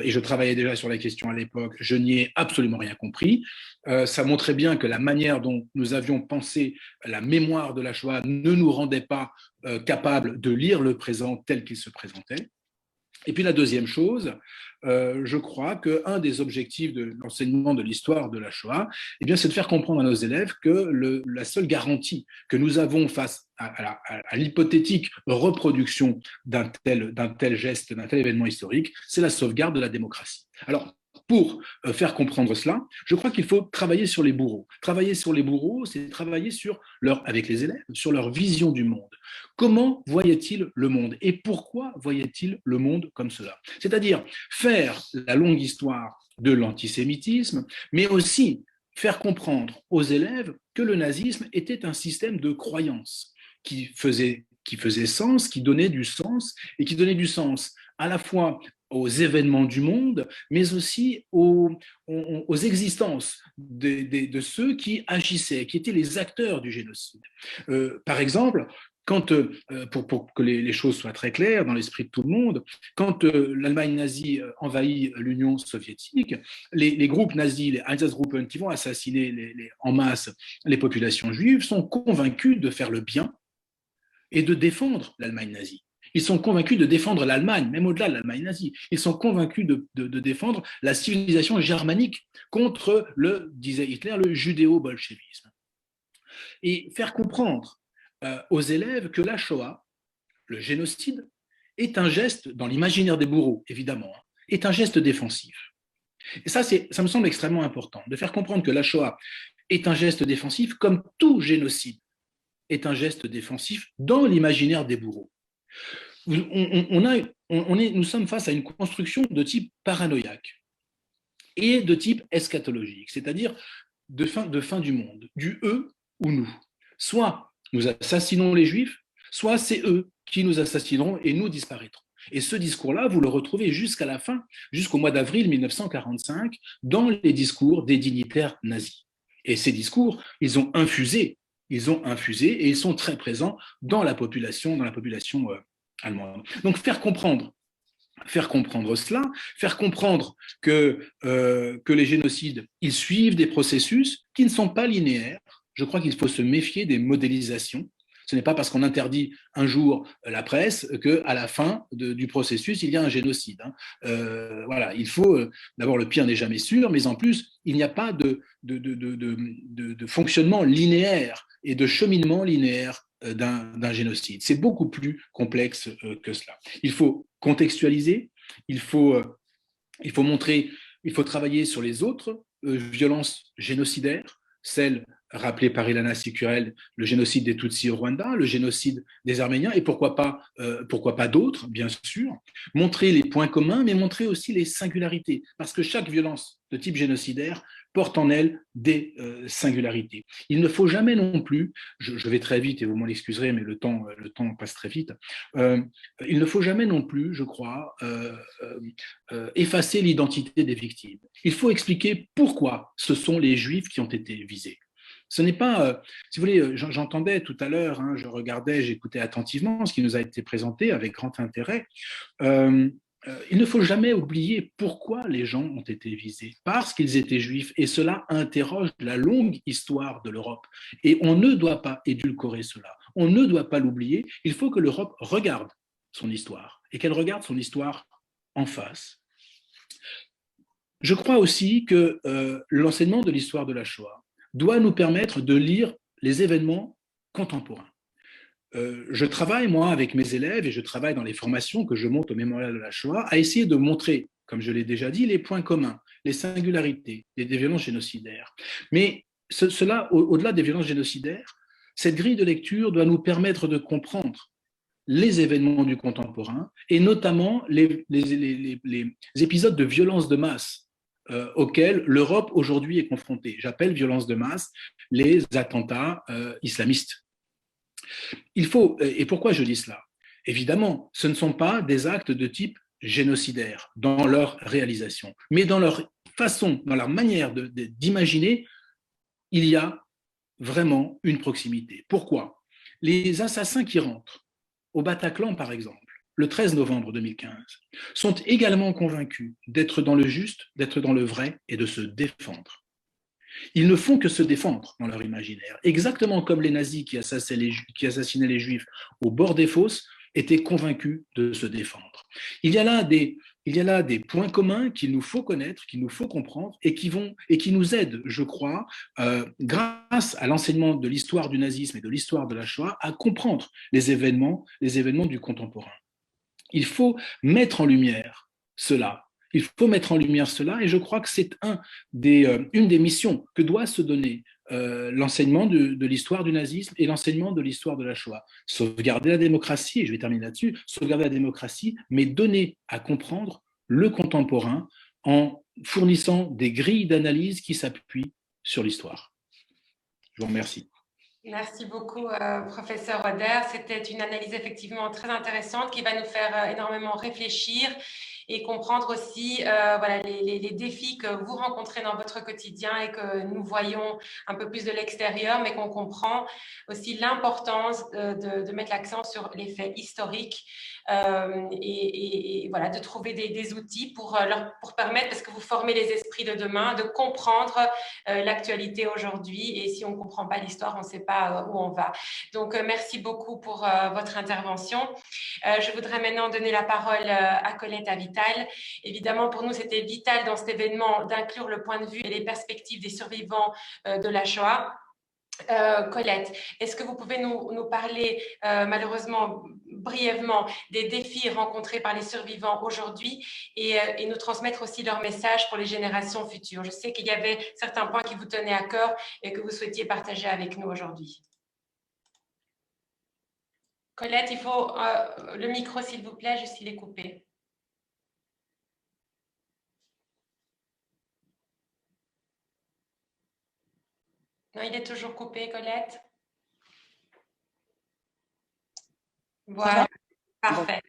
et je travaillais déjà sur la question à l'époque, je n'y ai absolument rien compris. Ça montrait bien que la manière dont nous avions pensé la mémoire de la Shoah ne nous rendait pas capables de lire le présent tel qu'il se présentait. Et puis la deuxième chose, je crois qu'un des objectifs de l'enseignement de l'histoire de la Shoah, c'est de faire comprendre à nos élèves que la seule garantie que nous avons face à l'hypothétique reproduction d'un tel geste, d'un tel événement historique, c'est la sauvegarde de la démocratie. Alors, pour faire comprendre cela, je crois qu'il faut travailler sur les bourreaux. Travailler sur les bourreaux, c'est travailler avec les élèves, sur leur vision du monde. Comment voyaient-ils le monde et pourquoi voyaient-ils le monde comme cela? C'est-à-dire faire la longue histoire de l'antisémitisme, mais aussi faire comprendre aux élèves que le nazisme était un système de croyance qui faisait sens, qui donnait du sens, et qui donnait du sens à la fois aux événements du monde, mais aussi aux existences de ceux qui agissaient, qui étaient les acteurs du génocide. Par exemple, quand, pour que les choses soient très claires dans l'esprit de tout le monde, quand l'Allemagne nazie envahit l'Union soviétique, les groupes nazis, les Einsatzgruppen qui vont assassiner en masse les populations juives, sont convaincus de faire le bien et de défendre l'Allemagne nazie. Ils sont convaincus de défendre l'Allemagne, même au-delà de l'Allemagne nazie. Ils sont convaincus de défendre la civilisation germanique contre, disait Hitler, le judéo-bolchevisme. Et faire comprendre aux élèves que la Shoah, le génocide, est un geste, dans l'imaginaire des bourreaux, évidemment, est un geste défensif. Et ça me semble extrêmement important, de faire comprendre que la Shoah est un geste défensif, comme tout génocide est un geste défensif dans l'imaginaire des bourreaux. Nous sommes face à une construction de type paranoïaque et de type eschatologique, c'est-à-dire de fin du monde, du eux ou nous. Soit nous assassinons les Juifs, soit c'est eux qui nous assassineront et nous disparaîtrons. Et ce discours-là, vous le retrouvez jusqu'à la fin, jusqu'au mois d'avril 1945, dans les discours des dignitaires nazis. Et ces discours, ils ont infusé et ils sont très présents dans la population allemande. Donc faire comprendre cela, faire comprendre que les génocides, ils suivent des processus qui ne sont pas linéaires. Je crois qu'il faut se méfier des modélisations. Ce n'est pas parce qu'on interdit un jour la presse qu'à la fin du processus, il y a un génocide. Voilà, il faut, d'abord, le pire n'est jamais sûr, mais en plus, il n'y a pas de fonctionnement linéaire et de cheminement linéaire d'un génocide. C'est beaucoup plus complexe que cela. Il faut contextualiser, il faut montrer, il faut travailler sur les autres violences génocidaires, celles rappelées par Ilana Cicurel, le génocide des Tutsis au Rwanda, le génocide des Arméniens, et pourquoi pas d'autres, bien sûr. Montrer les points communs, mais montrer aussi les singularités, parce que chaque violence de type génocidaire porte en elle des singularités. Il ne faut jamais non plus, je vais très vite et vous m'en excuserez, mais le temps passe très vite, il ne faut jamais non plus, je crois, effacer l'identité des victimes. Il faut expliquer pourquoi ce sont les Juifs qui ont été visés. Ce n'est pas, si vous voulez, j'entendais tout à l'heure, je regardais, j'écoutais attentivement ce qui nous a été présenté avec grand intérêt. Il ne faut jamais oublier pourquoi les gens ont été visés, parce qu'ils étaient juifs, et cela interroge la longue histoire de l'Europe. Et on ne doit pas édulcorer cela, on ne doit pas l'oublier, il faut que l'Europe regarde son histoire, et qu'elle regarde son histoire en face. Je crois aussi que l'enseignement de l'histoire de la Shoah doit nous permettre de lire les événements contemporains. Je travaille, moi, avec mes élèves, et je travaille dans les formations que je monte au Mémorial de la Shoah, à essayer de montrer, comme je l'ai déjà dit, les points communs, les singularités des violences génocidaires. Mais cela, au-delà des violences génocidaires, cette grille de lecture doit nous permettre de comprendre les événements du contemporain, et notamment les épisodes de violence de masse auxquels l'Europe aujourd'hui est confrontée. J'appelle violence de masse les attentats islamistes. Il faut, et pourquoi je dis cela? Évidemment, ce ne sont pas des actes de type génocidaire dans leur réalisation, mais dans leur façon, dans leur manière d'imaginer, il y a vraiment une proximité. Pourquoi? Les assassins qui rentrent au Bataclan, par exemple, le 13 novembre 2015, sont également convaincus d'être dans le juste, d'être dans le vrai et de se défendre. Ils ne font que se défendre dans leur imaginaire, exactement comme les nazis qui assassinaient les Juifs au bord des fosses étaient convaincus de se défendre. Il y a là des points communs qu'il nous faut connaître, qu'il nous faut comprendre et qui nous aident, je crois, grâce à l'enseignement de l'histoire du nazisme et de l'histoire de la Shoah, à comprendre les événements du contemporain. Il faut mettre en lumière cela, Il faut mettre en lumière cela et je crois que c'est une des missions que doit se donner l'enseignement de l'histoire du nazisme et l'enseignement de l'histoire de la Shoah. Sauvegarder la démocratie, et je vais terminer là-dessus, sauvegarder la démocratie, mais donner à comprendre le contemporain en fournissant des grilles d'analyse qui s'appuient sur l'histoire. Je vous remercie. Merci beaucoup, professeur Roder. C'était une analyse effectivement très intéressante qui va nous faire énormément réfléchir et comprendre aussi voilà, les défis que vous rencontrez dans votre quotidien et que nous voyons un peu plus de l'extérieur, mais qu'on comprend aussi l'importance de mettre l'accent sur les faits historiques et voilà, de trouver des outils pour permettre, parce que vous formez les esprits de demain, de comprendre l'actualité aujourd'hui. Et si on ne comprend pas l'histoire, on ne sait pas où on va. Donc, merci beaucoup pour votre intervention. Je voudrais maintenant donner la parole à Colette Avital. Évidemment, pour nous, c'était vital dans cet événement d'inclure le point de vue et les perspectives des survivants de la Shoah. Colette, est-ce que vous pouvez nous parler malheureusement brièvement des défis rencontrés par les survivants aujourd'hui et nous transmettre aussi leur message pour les générations futures? Je sais qu'il y avait certains points qui vous tenaient à cœur et que vous souhaitiez partager avec nous aujourd'hui. Colette, il faut le micro s'il vous plaît, juste il est coupé. Non, il est toujours coupé, Colette. Voilà, parfait.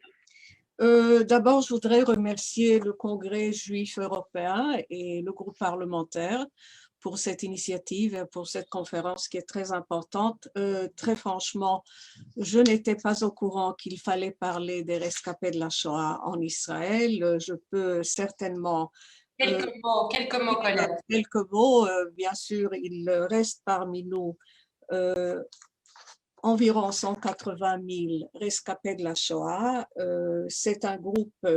D'abord, je voudrais remercier le Congrès juif européen et le groupe parlementaire pour cette initiative et pour cette conférence qui est très importante. Très franchement, je n'étais pas au courant qu'il fallait parler des rescapés de la Shoah en Israël. Je peux certainement... Quelques mots, Colette. Quelques mots, bien sûr, il reste parmi nous environ 180 000 rescapés de la Shoah. C'est un groupe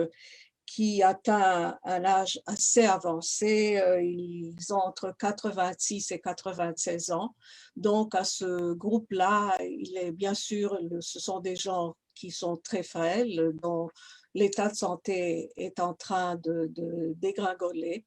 qui atteint un âge assez avancé. Ils ont entre 86 et 96 ans. Donc, à ce groupe-là, il est bien sûr, ce sont des gens qui sont très frêles, dont l'état de santé est en train de dégringoler.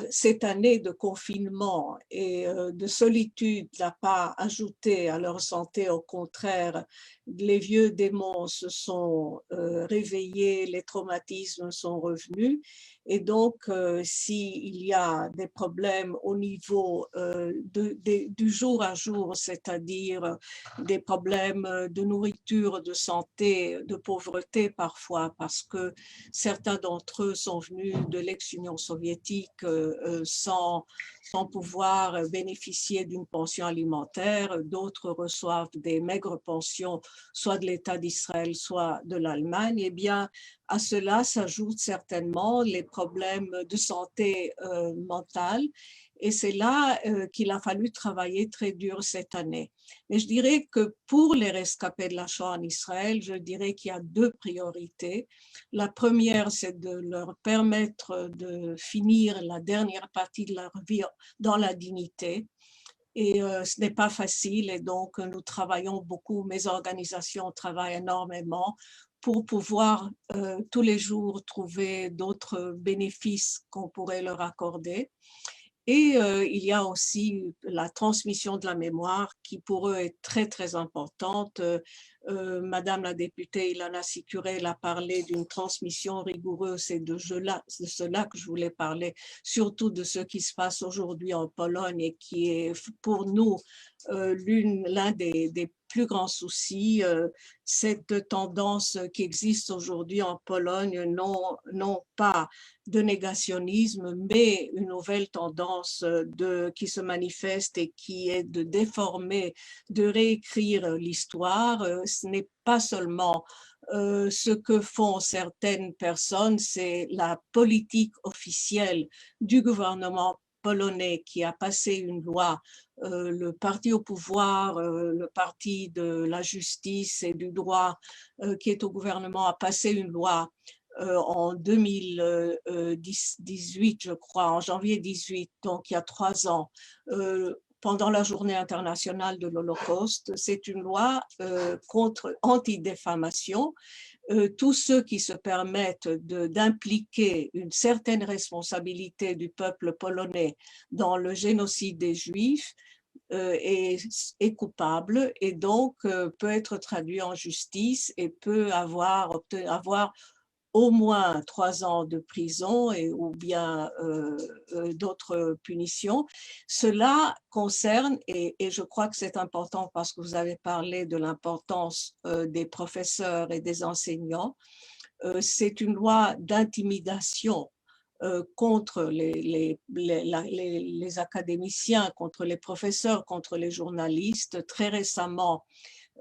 Cette année de confinement et de solitude n'a pas ajouté à leur santé, au contraire, les vieux démons se sont réveillés, les traumatismes sont revenus et donc s'il y a des problèmes au niveau du jour à jour, c'est-à-dire des problèmes de nourriture, de santé, de pauvreté parfois, parce que certains d'entre eux sont venus de l'ex-Union soviétique sans pouvoir bénéficier d'une pension alimentaire. D'autres reçoivent des maigres pensions, soit de l'État d'Israël, soit de l'Allemagne. Eh bien, à cela s'ajoutent certainement les problèmes de santé mentale. Et c'est là qu'il a fallu travailler très dur cette année. Mais je dirais que pour les rescapés de la Shoah en Israël, je dirais qu'il y a deux priorités. La première, c'est de leur permettre de finir la dernière partie de leur vie dans la dignité. Et ce n'est pas facile et donc nous travaillons beaucoup, mes organisations travaillent énormément pour pouvoir tous les jours trouver d'autres bénéfices qu'on pourrait leur accorder. Et il y a aussi la transmission de la mémoire qui pour eux est très très importante. Madame la députée Ilana Cicurel a parlé d'une transmission rigoureuse, c'est de cela que je voulais parler, surtout de ce qui se passe aujourd'hui en Pologne et qui est pour nous l'un des plus grands soucis, cette tendance qui existe aujourd'hui en Pologne, non pas de négationnisme, mais une nouvelle tendance qui se manifeste et qui est de déformer, de réécrire l'histoire. Ce n'est pas seulement ce que font certaines personnes, c'est la politique officielle du gouvernement polonais qui a passé une loi, le parti au pouvoir, le parti de la justice et du droit qui est au gouvernement a passé une loi en 2018, je crois, en janvier 18, donc il y a 3 ans, pendant la journée internationale de l'Holocauste. C'est une loi anti-défamation tous ceux qui se permettent d'impliquer une certaine responsabilité du peuple polonais dans le génocide des Juifs est coupable et donc peut être traduit en justice et peut avoir au moins 3 ans de prison ou bien d'autres punitions. Cela concerne, et je crois que c'est important parce que vous avez parlé de l'importance des professeurs et des enseignants, c'est une loi d'intimidation contre les académiciens, contre les professeurs, contre les journalistes. Très récemment,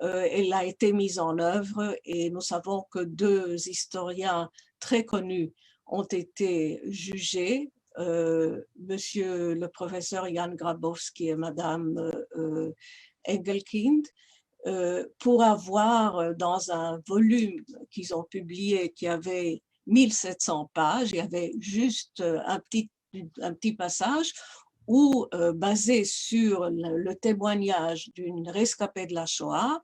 elle a été mise en œuvre et nous savons que 2 historiens très connus ont été jugés, monsieur le professeur Jan Grabowski et madame Engelkind, pour avoir dans un volume qu'ils ont publié qui avait 1700 pages, il y avait juste un petit passage où, basé sur le témoignage d'une rescapée de la Shoah,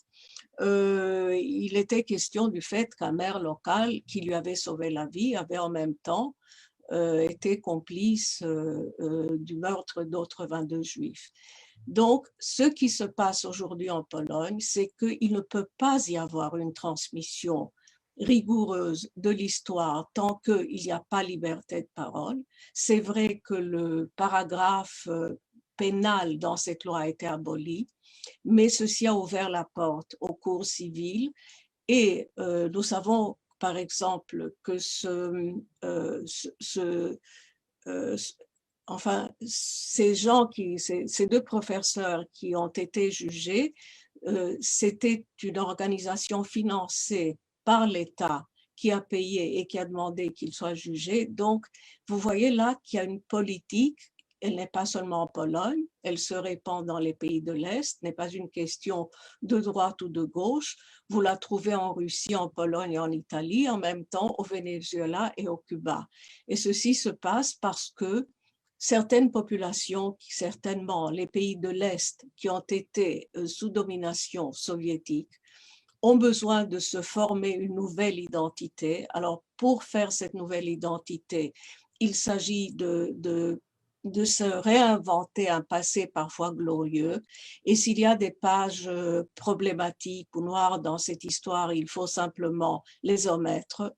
il était question du fait qu'un maire local qui lui avait sauvé la vie avait en même temps été complice du meurtre d'autres 22 Juifs. Donc, ce qui se passe aujourd'hui en Pologne, c'est qu'il ne peut pas y avoir une transmission rigoureuse de l'histoire tant qu'il n'y a pas liberté de parole. C'est vrai que le paragraphe pénal dans cette loi a été aboli, mais ceci a ouvert la porte aux cours civils et nous savons par exemple que ces 2 professeurs qui ont été jugés, c'était une organisation financée par l'État qui a payé et qui a demandé qu'ils soient jugés. Donc, vous voyez là qu'il y a une politique. Elle n'est pas seulement en Pologne, elle se répand dans les pays de l'Est, n'est pas une question de droite ou de gauche. Vous la trouvez en Russie, en Pologne et en Italie, en même temps au Venezuela et au Cuba. Et ceci se passe parce que certaines populations, certainement les pays de l'Est qui ont été sous domination soviétique, ont besoin de se former une nouvelle identité. Alors, pour faire cette nouvelle identité, il s'agit de se réinventer un passé parfois glorieux. Et s'il y a des pages problématiques ou noires dans cette histoire, il faut simplement les omettre.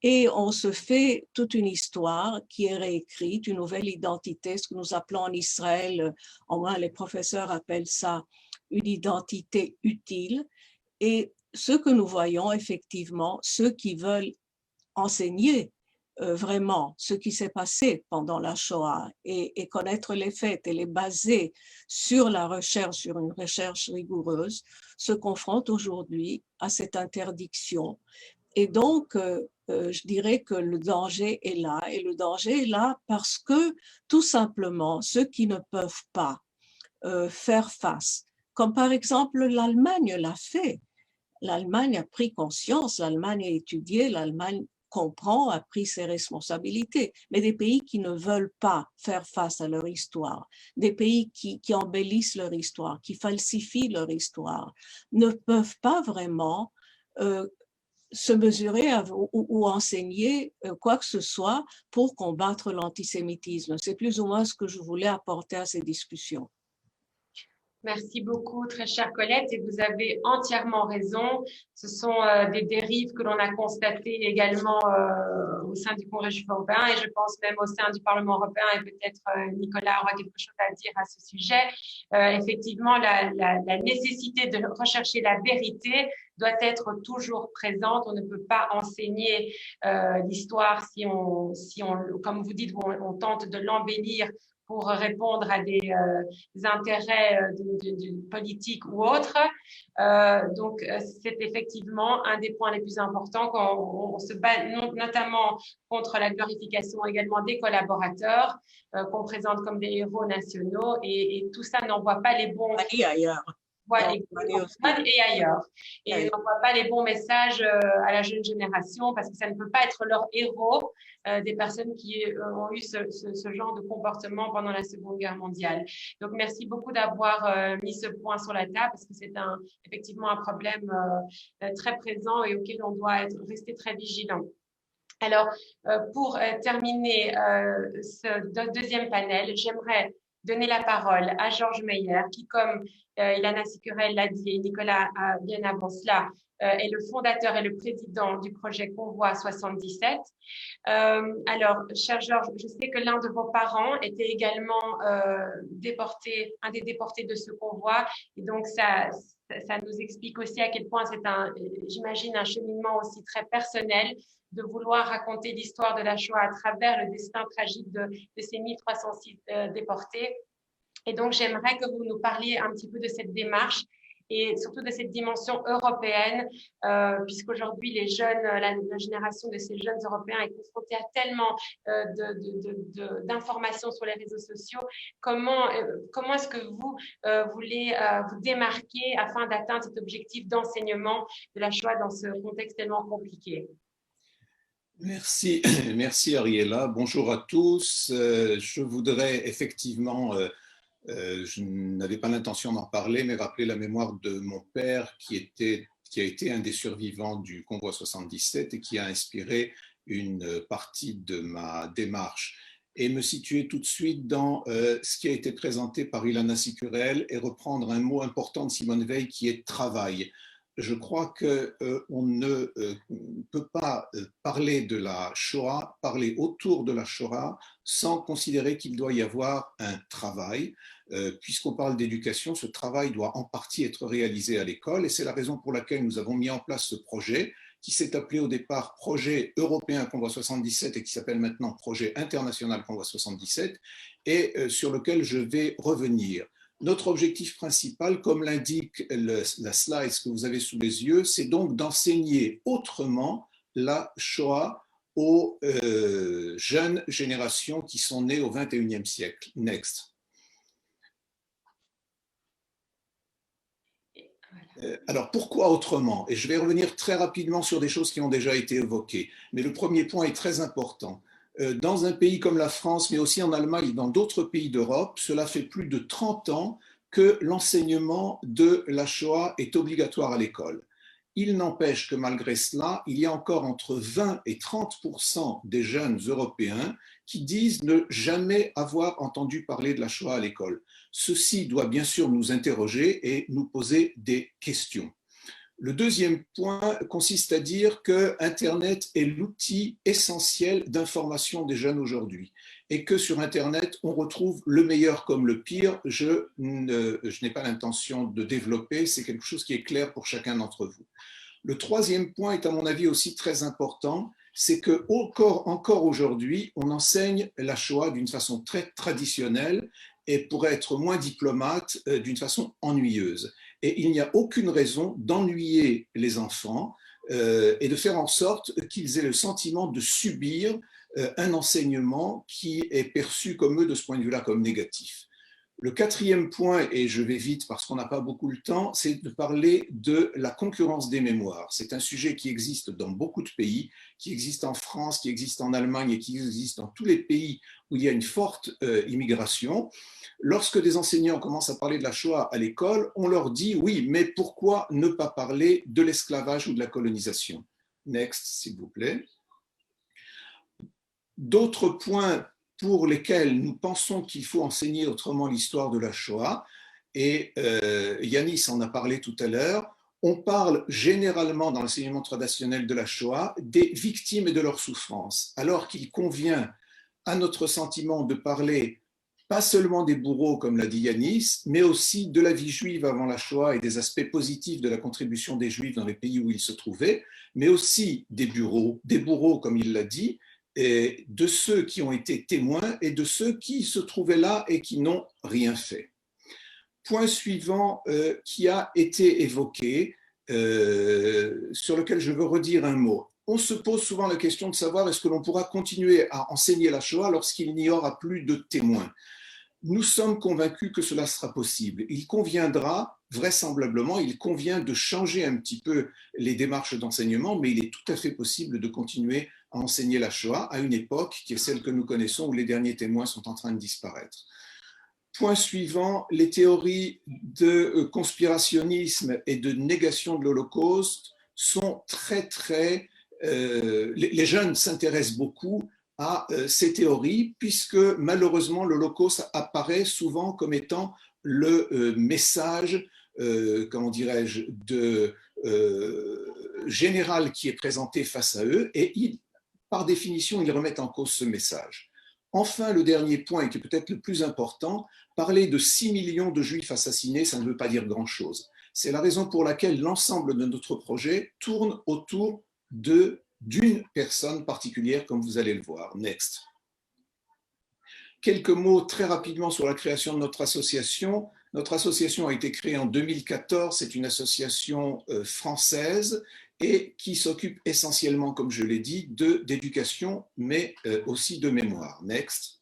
Et on se fait toute une histoire qui est réécrite, une nouvelle identité, ce que nous appelons en Israël, au moins les professeurs appellent ça une identité utile. Et ce que nous voyons effectivement, ceux qui veulent enseigner vraiment ce qui s'est passé pendant la Shoah et connaître les faits et les baser sur la recherche, sur une recherche rigoureuse, se confrontent aujourd'hui à cette interdiction. Et donc, je dirais que le danger est là. Et le danger est là parce que, tout simplement, ceux qui ne peuvent pas faire face, comme par exemple l'Allemagne l'a fait. L'Allemagne a pris conscience, l'Allemagne a étudié, l'Allemagne comprend, a pris ses responsabilités. Mais des pays qui ne veulent pas faire face à leur histoire, des pays qui embellissent leur histoire, qui falsifient leur histoire, ne peuvent pas vraiment se mesurer ou enseigner quoi que ce soit pour combattre l'antisémitisme. C'est plus ou moins ce que je voulais apporter à ces discussions. Merci beaucoup, très chère Colette, et vous avez entièrement raison. Ce sont des dérives que l'on a constatées également au sein du Congrès juif européen et je pense même au sein du Parlement européen et peut-être Nicola aura quelque chose à dire à ce sujet. Effectivement, la nécessité de rechercher la vérité doit être toujours présente. On ne peut pas enseigner l'histoire si on, comme vous dites, on tente de l'embellir pour répondre à des intérêts politiques ou autres. Donc, c'est effectivement un des points les plus importants quand on se bat notamment contre la glorification également des collaborateurs qu'on présente comme des héros nationaux et tout ça n'envoie pas les bons... Ailleurs. et ailleurs. Et on n'envoie pas les bons messages à la jeune génération parce que ça ne peut pas être leur héros, des personnes qui ont eu ce genre de comportement pendant la Seconde Guerre mondiale. Donc, merci beaucoup d'avoir mis ce point sur la table parce que c'est effectivement un problème très présent et auquel on doit rester très vigilant. Alors, pour terminer ce deuxième panel, j'aimerais donner la parole à Georges Meyer, qui, comme Ilana Cicurel l'a dit et Nicola bien avant cela, est le fondateur et le président du projet Convoy 77. Alors, cher Georges, je sais que l'un de vos parents était également déporté, un des déportés de ce convoi, et donc ça nous explique aussi à quel point c'est j'imagine, un cheminement aussi très personnel de vouloir raconter l'histoire de la Shoah à travers le destin tragique de ces 1306 déportés. Et donc, j'aimerais que vous nous parliez un petit peu de cette démarche et surtout de cette dimension européenne, puisqu'aujourd'hui, les jeunes, la génération de ces jeunes Européens est confrontée à tellement d'informations sur les réseaux sociaux. Comment est-ce que vous voulez vous démarquer afin d'atteindre cet objectif d'enseignement de la Shoah dans ce contexte tellement compliqué? Merci, merci Ariella. Bonjour à tous. Je voudrais effectivement, je n'avais pas l'intention d'en parler, mais rappeler la mémoire de mon père qui a été un des survivants du Convoi 77 et qui a inspiré une partie de ma démarche. Et me situer tout de suite dans ce qui a été présenté par Ilana Cicurel et reprendre un mot important de Simone Weil qui est travail. Je crois qu'on ne peut pas parler de la Shoah, parler autour de la Shoah, sans considérer qu'il doit y avoir un travail. Puisqu'on parle d'éducation, ce travail doit en partie être réalisé à l'école, et c'est la raison pour laquelle nous avons mis en place ce projet, qui s'est appelé au départ Projet européen Convoi 77 et qui s'appelle maintenant Projet international Convoi 77, et sur lequel je vais revenir. Notre objectif principal, comme l'indique la slide que vous avez sous les yeux, c'est donc d'enseigner autrement la Shoah aux jeunes générations qui sont nées au XXIe siècle. Next. Alors, pourquoi autrement? Et je vais revenir très rapidement sur des choses qui ont déjà été évoquées. Mais le premier point est très important. Dans un pays comme la France, mais aussi en Allemagne et dans d'autres pays d'Europe, cela fait plus de 30 ans que l'enseignement de la Shoah est obligatoire à l'école. Il n'empêche que malgré cela, il y a encore entre 20 et 30% des jeunes Européens qui disent ne jamais avoir entendu parler de la Shoah à l'école. Ceci doit bien sûr nous interroger et nous poser des questions. Le deuxième point consiste à dire que Internet est l'outil essentiel d'information des jeunes aujourd'hui et que sur Internet, on retrouve le meilleur comme le pire. Je n'ai pas l'intention de développer, c'est quelque chose qui est clair pour chacun d'entre vous. Le troisième point est à mon avis aussi très important, c'est que encore aujourd'hui, on enseigne la Shoah d'une façon très traditionnelle et pour être moins diplomate, d'une façon ennuyeuse. Et il n'y a aucune raison d'ennuyer les enfants et de faire en sorte qu'ils aient le sentiment de subir un enseignement qui est perçu comme eux de ce point de vue-là comme négatif. Le quatrième point, et je vais vite parce qu'on n'a pas beaucoup le temps, c'est de parler de la concurrence des mémoires. C'est un sujet qui existe dans beaucoup de pays, qui existe en France, qui existe en Allemagne et qui existe dans tous les pays où il y a une forte immigration. Lorsque des enseignants commencent à parler de la Shoah à l'école, on leur dit oui, mais pourquoi ne pas parler de l'esclavage ou de la colonisation? Next, s'il vous plaît. D'autres points pour lesquels nous pensons qu'il faut enseigner autrement l'histoire de la Shoah, et Iannis en a parlé tout à l'heure, on parle généralement dans l'enseignement traditionnel de la Shoah des victimes et de leurs souffrances, alors qu'il convient à notre sentiment de parler pas seulement des bourreaux, comme l'a dit Iannis, mais aussi de la vie juive avant la Shoah et des aspects positifs de la contribution des Juifs dans les pays où ils se trouvaient, mais aussi des bourreaux, comme il l'a dit, et de ceux qui ont été témoins et de ceux qui se trouvaient là et qui n'ont rien fait. Point suivant qui a été évoqué, sur lequel je veux redire un mot. On se pose souvent la question de savoir est-ce que l'on pourra continuer à enseigner la Shoah lorsqu'il n'y aura plus de témoins. Nous sommes convaincus que cela sera possible. Il conviendra vraisemblablement, il convient de changer un petit peu les démarches d'enseignement, mais il est tout à fait possible de continuer à enseigner la Shoah à une époque qui est celle que nous connaissons, où les derniers témoins sont en train de disparaître. Point suivant, les théories de conspirationnisme et de négation de l'Holocauste sont les jeunes s'intéressent beaucoup à ces théories, puisque malheureusement l'Holocauste apparaît souvent comme étant le message, comment dirais-je, général qui est présenté face à eux, et par définition, ils remettent en cause ce message. Enfin, le dernier point, qui est peut-être le plus important, parler de 6 millions de juifs assassinés, ça ne veut pas dire grand-chose. C'est la raison pour laquelle l'ensemble de notre projet tourne autour d'une personne particulière, comme vous allez le voir. Next. Quelques mots très rapidement sur la création de notre association. Notre association a été créée en 2014, c'est une association française et qui s'occupe essentiellement, comme je l'ai dit, d'éducation, mais aussi de mémoire. Next.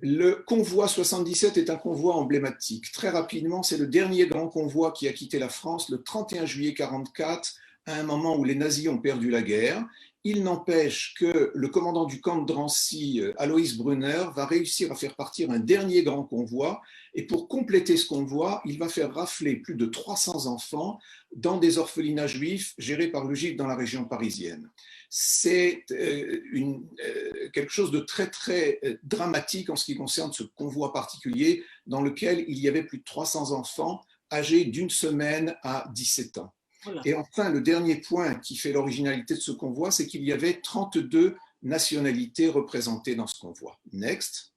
Le convoi 77 est un convoi emblématique. Très rapidement, c'est le dernier grand convoi qui a quitté la France le 31 juillet 1944, à un moment où les nazis ont perdu la guerre. Il n'empêche que le commandant du camp de Drancy, Aloïs Brunner, va réussir à faire partir un dernier grand convoi. Et pour compléter ce convoi, il va faire rafler plus de 300 enfants dans des orphelinats juifs gérés par le Juif dans la région parisienne. C'est quelque chose de très, très dramatique en ce qui concerne ce convoi particulier dans lequel il y avait plus de 300 enfants âgés d'1 semaine à 17 ans. Voilà. Et enfin, le dernier point qui fait l'originalité de ce convoi, c'est qu'il y avait 32 nationalités représentées dans ce convoi. Next.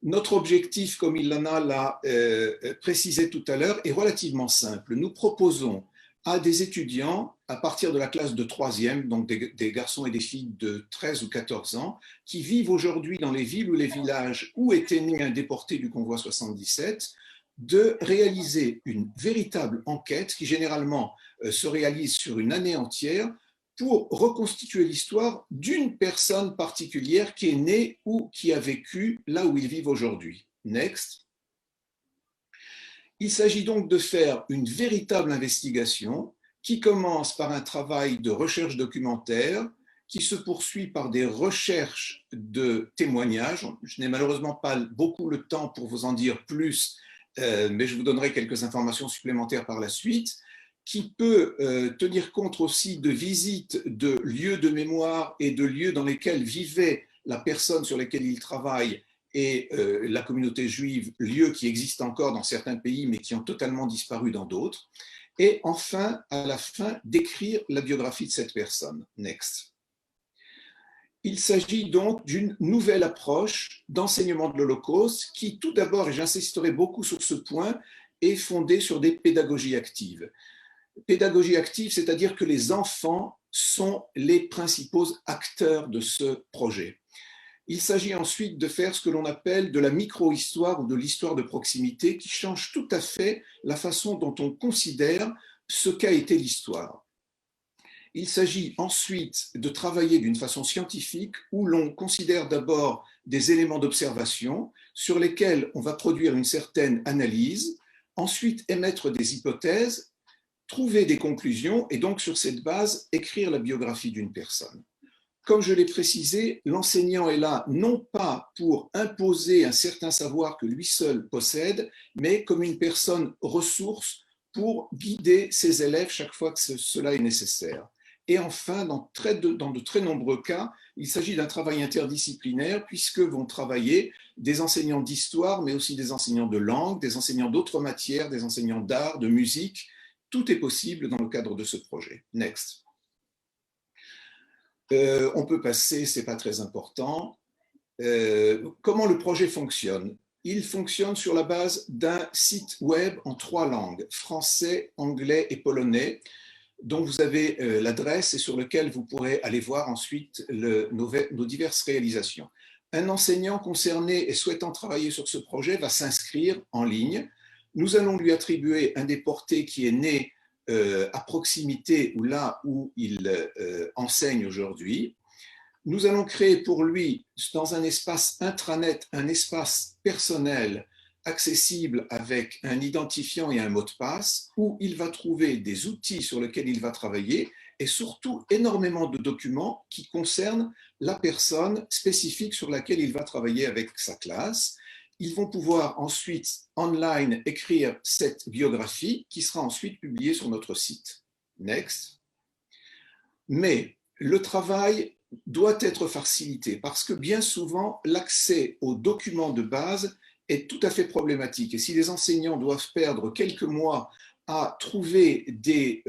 Notre objectif, comme Ilana l'a précisé tout à l'heure, est relativement simple. Nous proposons à des étudiants, à partir de la classe de 3e, donc des garçons et des filles de 13 ou 14 ans, qui vivent aujourd'hui dans les villes ou les villages où étaient nés un déporté du convoi 77, de réaliser une véritable enquête qui généralement se réalise sur une année entière pour reconstituer l'histoire d'une personne particulière qui est née ou qui a vécu là où ils vivent aujourd'hui. Next. Il s'agit donc de faire une véritable investigation qui commence par un travail de recherche documentaire, qui se poursuit par des recherches de témoignages. Je n'ai malheureusement pas beaucoup le temps pour vous en dire plus, mais je vous donnerai quelques informations supplémentaires par la suite, qui peut tenir compte aussi de visites de lieux de mémoire et de lieux dans lesquels vivait la personne sur lesquels il travaille et la communauté juive, lieux qui existent encore dans certains pays mais qui ont totalement disparu dans d'autres. Et enfin, à la fin, d'écrire la biographie de cette personne. Next. Il s'agit donc d'une nouvelle approche d'enseignement de l'Holocauste qui, tout d'abord, et j'insisterai beaucoup sur ce point, est fondée sur des pédagogies actives. Pédagogie active, c'est-à-dire que les enfants sont les principaux acteurs de ce projet. Il s'agit ensuite de faire ce que l'on appelle de la micro-histoire ou de l'histoire de proximité qui change tout à fait la façon dont on considère ce qu'a été l'histoire. Il s'agit ensuite de travailler d'une façon scientifique où l'on considère d'abord des éléments d'observation sur lesquels on va produire une certaine analyse, ensuite émettre des hypothèses, trouver des conclusions et donc sur cette base écrire la biographie d'une personne. Comme je l'ai précisé, l'enseignant est là non pas pour imposer un certain savoir que lui seul possède, mais comme une personne ressource pour guider ses élèves chaque fois que cela est nécessaire. Et enfin, dans de très nombreux cas, il s'agit d'un travail interdisciplinaire puisque vont travailler des enseignants d'histoire, mais aussi des enseignants de langue, des enseignants d'autres matières, des enseignants d'art, de musique. Tout est possible dans le cadre de ce projet. Next. On peut passer, ce n'est pas très important. Comment le projet fonctionne? Il fonctionne sur la base d'un site web en 3 langues, français, anglais et polonais, dont vous avez l'adresse et sur lequel vous pourrez aller voir ensuite nos diverses réalisations. Un enseignant concerné et souhaitant travailler sur ce projet va s'inscrire en ligne. Nous allons lui attribuer un déporté qui est né à proximité ou là où il enseigne aujourd'hui. Nous allons créer pour lui, dans un espace intranet, un espace personnel accessible avec un identifiant et un mot de passe, où il va trouver des outils sur lesquels il va travailler et surtout énormément de documents qui concernent la personne spécifique sur laquelle il va travailler avec sa classe. Ils vont pouvoir ensuite, online, écrire cette biographie qui sera ensuite publiée sur notre site. Next. Mais le travail doit être facilité parce que bien souvent, l'accès aux documents de base est tout à fait problématique. Et si les enseignants doivent perdre quelques mois à trouver des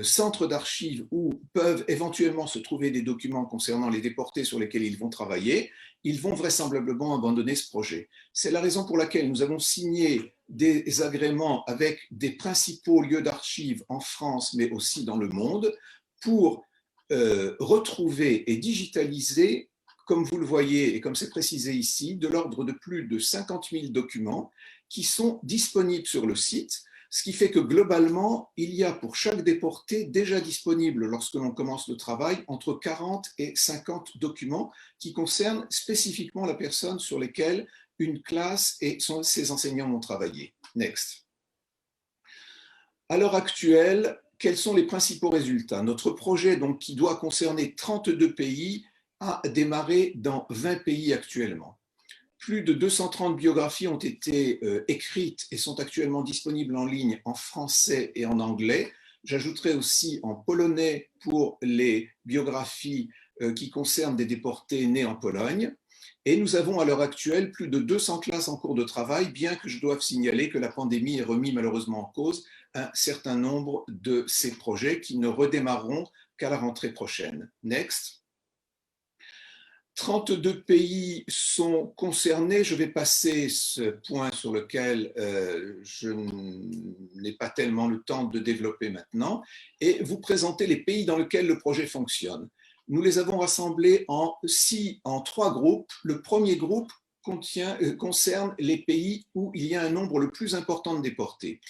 centres d'archives où peuvent éventuellement se trouver des documents concernant les déportés sur lesquels ils vont travailler, ils vont vraisemblablement abandonner ce projet. C'est la raison pour laquelle nous avons signé des agréments avec des principaux lieux d'archives en France, mais aussi dans le monde, pour retrouver et digitaliser, comme vous le voyez et comme c'est précisé ici, de l'ordre de plus de 50 000 documents qui sont disponibles sur le site, ce qui fait que globalement, il y a pour chaque déporté déjà disponible, lorsque l'on commence le travail, entre 40 et 50 documents qui concernent spécifiquement la personne sur lesquelles une classe et ses enseignants vont travailler. Next. À l'heure actuelle, quels sont les principaux résultats? Notre projet, donc, qui doit concerner 32 pays, a démarré dans 20 pays actuellement. Plus de 230 biographies ont été écrites et sont actuellement disponibles en ligne en français et en anglais. J'ajouterai aussi en polonais pour les biographies qui concernent des déportés nés en Pologne. Et nous avons à l'heure actuelle plus de 200 classes en cours de travail, bien que je doive signaler que la pandémie ait remis malheureusement en cause un certain nombre de ces projets qui ne redémarreront qu'à la rentrée prochaine. Next. 32 pays sont concernés. Je vais passer ce point sur lequel je n'ai pas tellement le temps de développer maintenant et vous présenter les pays dans lesquels le projet fonctionne. Nous les avons rassemblés en 3 groupes. Le premier groupe concerne les pays où il y a un nombre le plus important de déportés.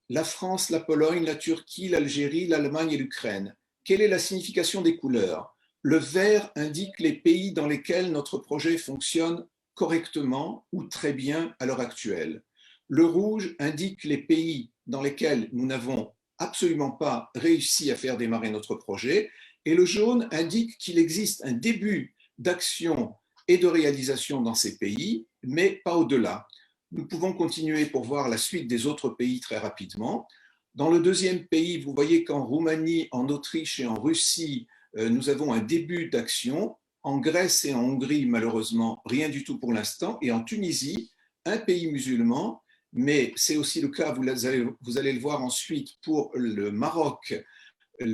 La France, la Pologne, la Turquie, l'Algérie, l'Allemagne et l'Ukraine. Quelle est la signification des couleurs? Le vert indique les pays dans lesquels notre projet fonctionne correctement ou très bien à l'heure actuelle. Le rouge indique les pays dans lesquels nous n'avons absolument pas réussi à faire démarrer notre projet. Et le jaune indique qu'il existe un début d'action et de réalisation dans ces pays, mais pas au-delà. Nous pouvons continuer pour voir la suite des autres pays très rapidement. Dans le deuxième pays, vous voyez qu'en Roumanie, en Autriche et en Russie, nous avons un début d'action. En Grèce et en Hongrie, malheureusement, rien du tout pour l'instant. Et en Tunisie, un pays musulman, mais c'est aussi le cas, vous allez le voir ensuite, pour le Maroc, la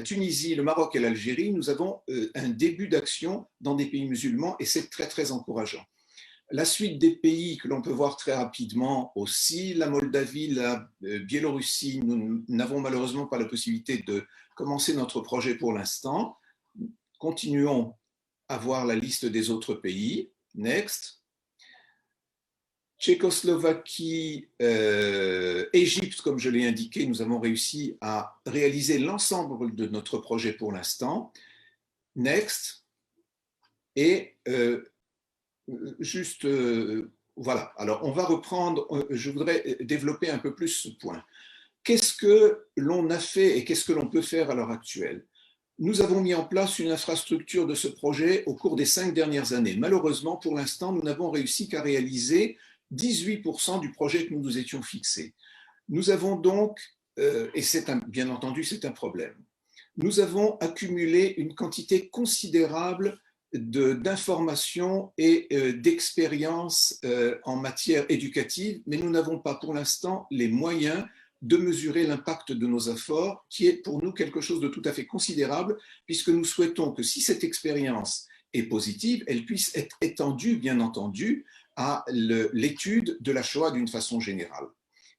Tunisie, le Maroc et l'Algérie. Nous avons un début d'action dans des pays musulmans et c'est très, très encourageant. La suite des pays que l'on peut voir très rapidement aussi, la Moldavie, la Biélorussie, nous n'avons malheureusement pas la possibilité de commencer notre projet pour l'instant. Continuons à voir la liste des autres pays. Next. Tchécoslovaquie, Égypte, comme je l'ai indiqué, nous avons réussi à réaliser l'ensemble de notre projet pour l'instant. Next. Et voilà, alors on va reprendre, je voudrais développer un peu plus ce point. Qu'est-ce que l'on a fait et qu'est-ce que l'on peut faire à l'heure actuelle? Nous avons mis en place une infrastructure de ce projet au cours des 5 dernières années. Malheureusement, pour l'instant, nous n'avons réussi qu'à réaliser 18% du projet que nous nous étions fixés. Nous avons donc, et bien entendu, c'est un problème, nous avons accumulé une quantité considérable d'informations et d'expériences en matière éducative, mais nous n'avons pas pour l'instant les moyens de mesurer l'impact de nos efforts, qui est pour nous quelque chose de tout à fait considérable, puisque nous souhaitons que si cette expérience est positive, elle puisse être étendue, bien entendu, à l'étude de la Shoah d'une façon générale.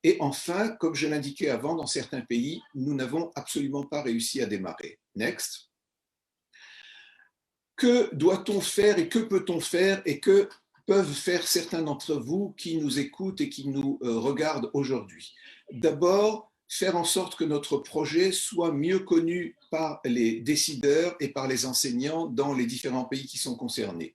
Et enfin, comme je l'indiquais avant, dans certains pays, nous n'avons absolument pas réussi à démarrer. Next. Que doit-on faire et que peut-on faire et que peuvent faire certains d'entre vous qui nous écoutent et qui nous regardent aujourd'hui? D'abord, faire en sorte que notre projet soit mieux connu par les décideurs et par les enseignants dans les différents pays qui sont concernés.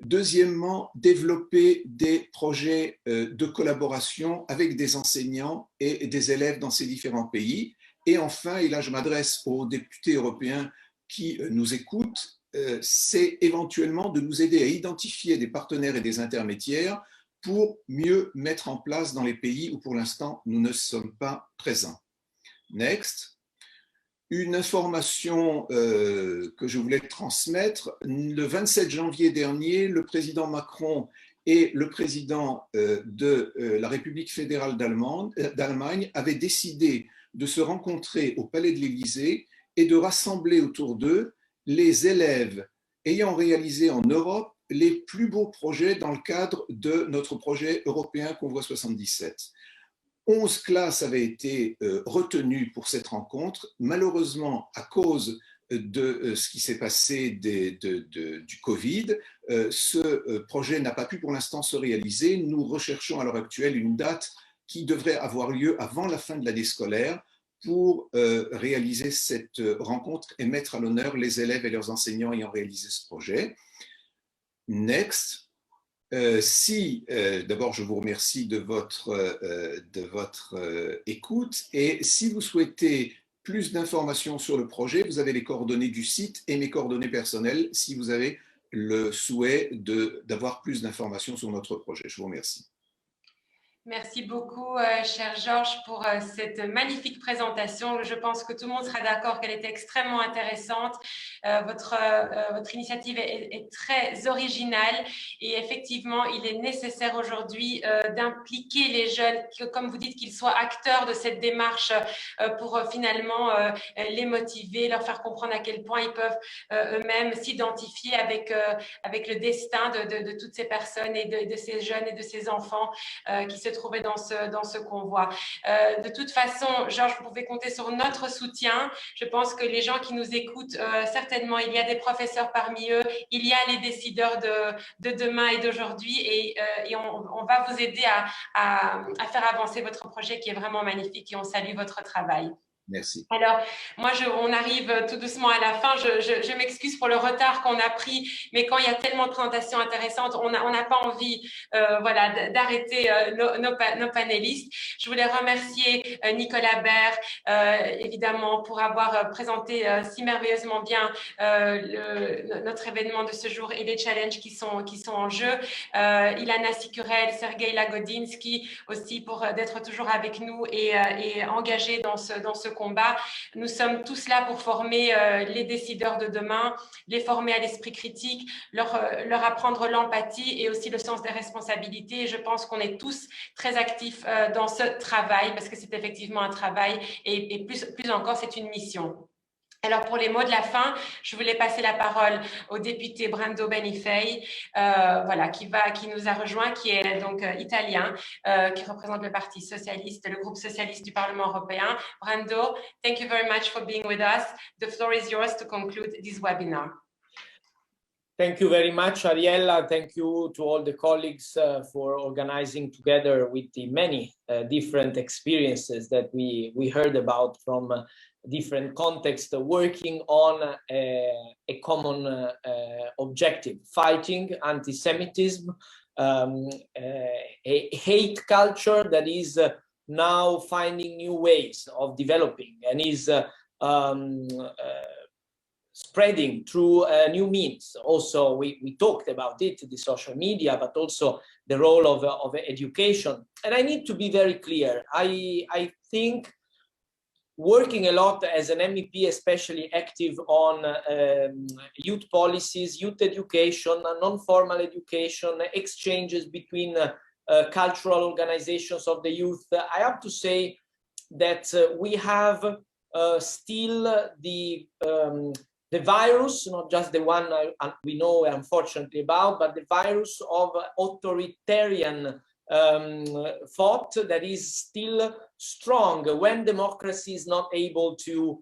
Deuxièmement, développer des projets de collaboration avec des enseignants et des élèves dans ces différents pays. Et enfin, et là je m'adresse aux députés européens qui nous écoutent, c'est éventuellement de nous aider à identifier des partenaires et des intermédiaires pour mieux mettre en place dans les pays où pour l'instant nous ne sommes pas présents. Next. Une information que je voulais transmettre. Le 27 janvier dernier, le président Macron et le président de la République fédérale d'Allemagne avaient décidé de se rencontrer au Palais de l'Élysée et de rassembler autour d'eux les élèves ayant réalisé en Europe les plus beaux projets dans le cadre de notre projet européen Convoy 77. 11 classes avaient été retenues pour cette rencontre. Malheureusement, à cause de ce qui s'est passé du Covid, ce projet n'a pas pu pour l'instant se réaliser. Nous recherchons à l'heure actuelle une date qui devrait avoir lieu avant la fin de l'année scolaire pour réaliser cette rencontre et mettre à l'honneur les élèves et leurs enseignants ayant réalisé ce projet. Next. D'abord, je vous remercie de votre écoute, et si vous souhaitez plus d'informations sur le projet, vous avez les coordonnées du site et mes coordonnées personnelles si vous avez le souhait d'avoir plus d'informations sur notre projet. Je vous remercie. Merci beaucoup, cher Georges, pour cette magnifique présentation. Je pense que tout le monde sera d'accord qu'elle était extrêmement intéressante. Votre initiative est très originale et effectivement, il est nécessaire aujourd'hui d'impliquer les jeunes, comme vous dites, qu'ils soient acteurs de cette démarche pour finalement les motiver, leur faire comprendre à quel point ils peuvent eux-mêmes s'identifier avec le destin de toutes ces personnes et de ces jeunes et de ces enfants qui se trouver dans ce convoi. De toute façon, Georges, vous pouvez compter sur notre soutien. Je pense que les gens qui nous écoutent, certainement, il y a des professeurs parmi eux, il y a les décideurs de demain et d'aujourd'hui, et on va vous aider à faire avancer votre projet qui est vraiment magnifique, et on salue votre travail. Merci. Alors, moi, on arrive tout doucement à la fin. Je m'excuse pour le retard qu'on a pris, mais quand il y a tellement de présentations intéressantes, on n'a pas envie d'arrêter nos panélistes. Je voulais remercier Nicola Baer, évidemment, pour avoir présenté si merveilleusement bien notre événement de ce jour et les challenges qui sont en jeu. Ilana, Cicurel, Sergey, Lagodinsky aussi pour d'être toujours avec nous et engagés dans ce combat. Nous sommes tous là pour former les décideurs de demain, les former à l'esprit critique, leur apprendre l'empathie et aussi le sens des responsabilités. Et je pense qu'on est tous très actifs dans ce travail, parce que c'est effectivement un travail et plus encore, c'est une mission. Alors, pour les mots de la fin, je voulais passer la parole au député Brando Benifei, qui nous a rejoint, qui est donc italien, qui représente le Parti socialiste, le groupe socialiste du Parlement européen. Brando, thank you very much for being with us. The floor is yours to conclude this webinar. Thank you very much, Ariella. Thank you to all the colleagues for organizing together with the many different experiences that we heard about from different contexts, working on a common objective, fighting anti-Semitism, a hate culture that is now finding new ways of developing and is spreading through new means. Also, we talked about it, the social media, but also the role of education. And I need to be very clear. I think working a lot as an MEP, especially active on youth policies, youth education, non-formal education, exchanges between cultural organizations of the youth, I have to say that we have still the virus, not just the one we know unfortunately about, but the virus of authoritarian thought that is still strong when democracy is not able to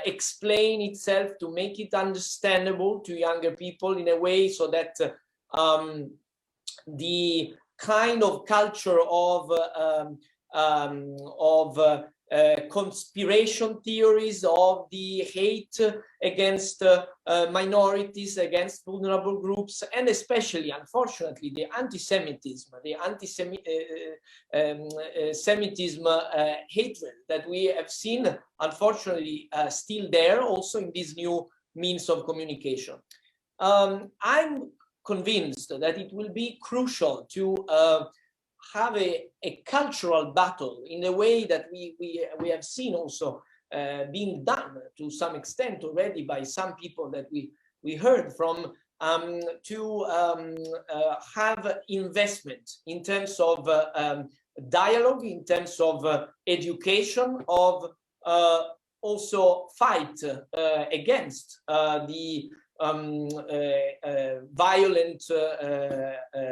explain itself, to make it understandable to younger people in a way so that the kind of culture of conspiration theories, of the hate against minorities, against vulnerable groups, and especially, unfortunately, the anti-Semitism, Semitism hatred that we have seen, unfortunately, still there, also in these new means of communication. I'm convinced that it will be crucial to have a cultural battle in a way that we have seen also being done to some extent already by some people that we heard from, to have investment in terms of dialogue, in terms of education, of also fight against the violent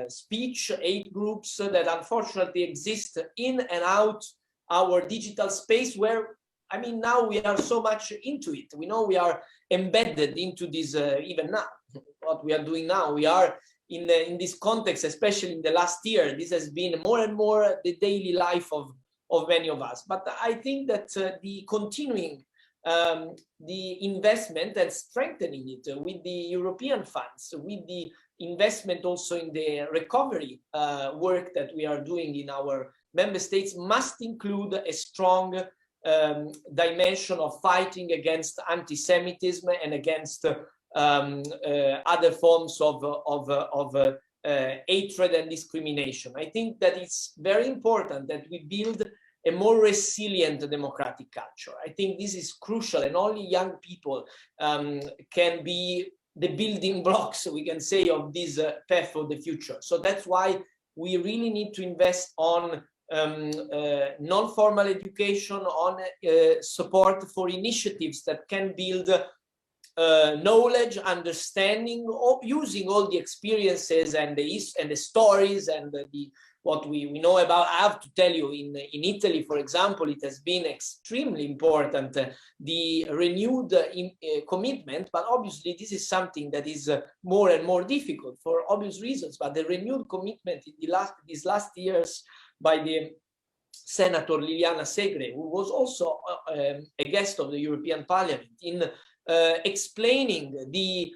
speech, hate groups that unfortunately exist in and out our digital space, where, I mean, now we are so much into it. We know we are embedded into this, even now, what we are doing now. We are in this context, especially in the last year, this has been more and more the daily life of many of us. But I think that the continuing the investment and strengthening it with the European funds, with the investment also in the recovery work that we are doing in our member states, must include a strong dimension of fighting against anti-Semitism and against other forms of hatred and discrimination. I think that it's very important that we build a more resilient democratic culture. I think this is crucial, and only young people can be the building blocks, we can say, of this path for the future. So that's why we really need to invest on non-formal education, on support for initiatives that can build knowledge, understanding, using all the experiences and the stories and what we know about. I have to tell you, in Italy, for example, it has been extremely important, the renewed commitment, but obviously this is something that is more and more difficult for obvious reasons, but the renewed commitment in these last years by the Senator Liliana Segre, who was also a guest of the European Parliament, in explaining the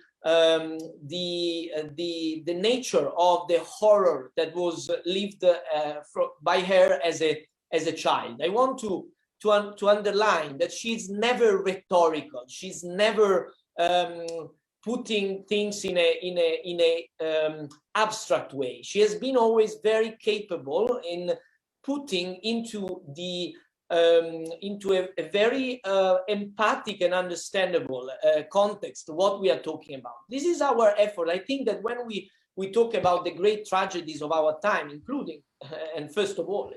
nature of the horror that was lived by her as a child. I want to underline that she's never rhetorical. She's never putting things in a abstract way. She has been always very capable in putting into the into a very empathic and understandable context what we are talking about. This is our effort. I think that when we talk about the great tragedies of our time, including and first of all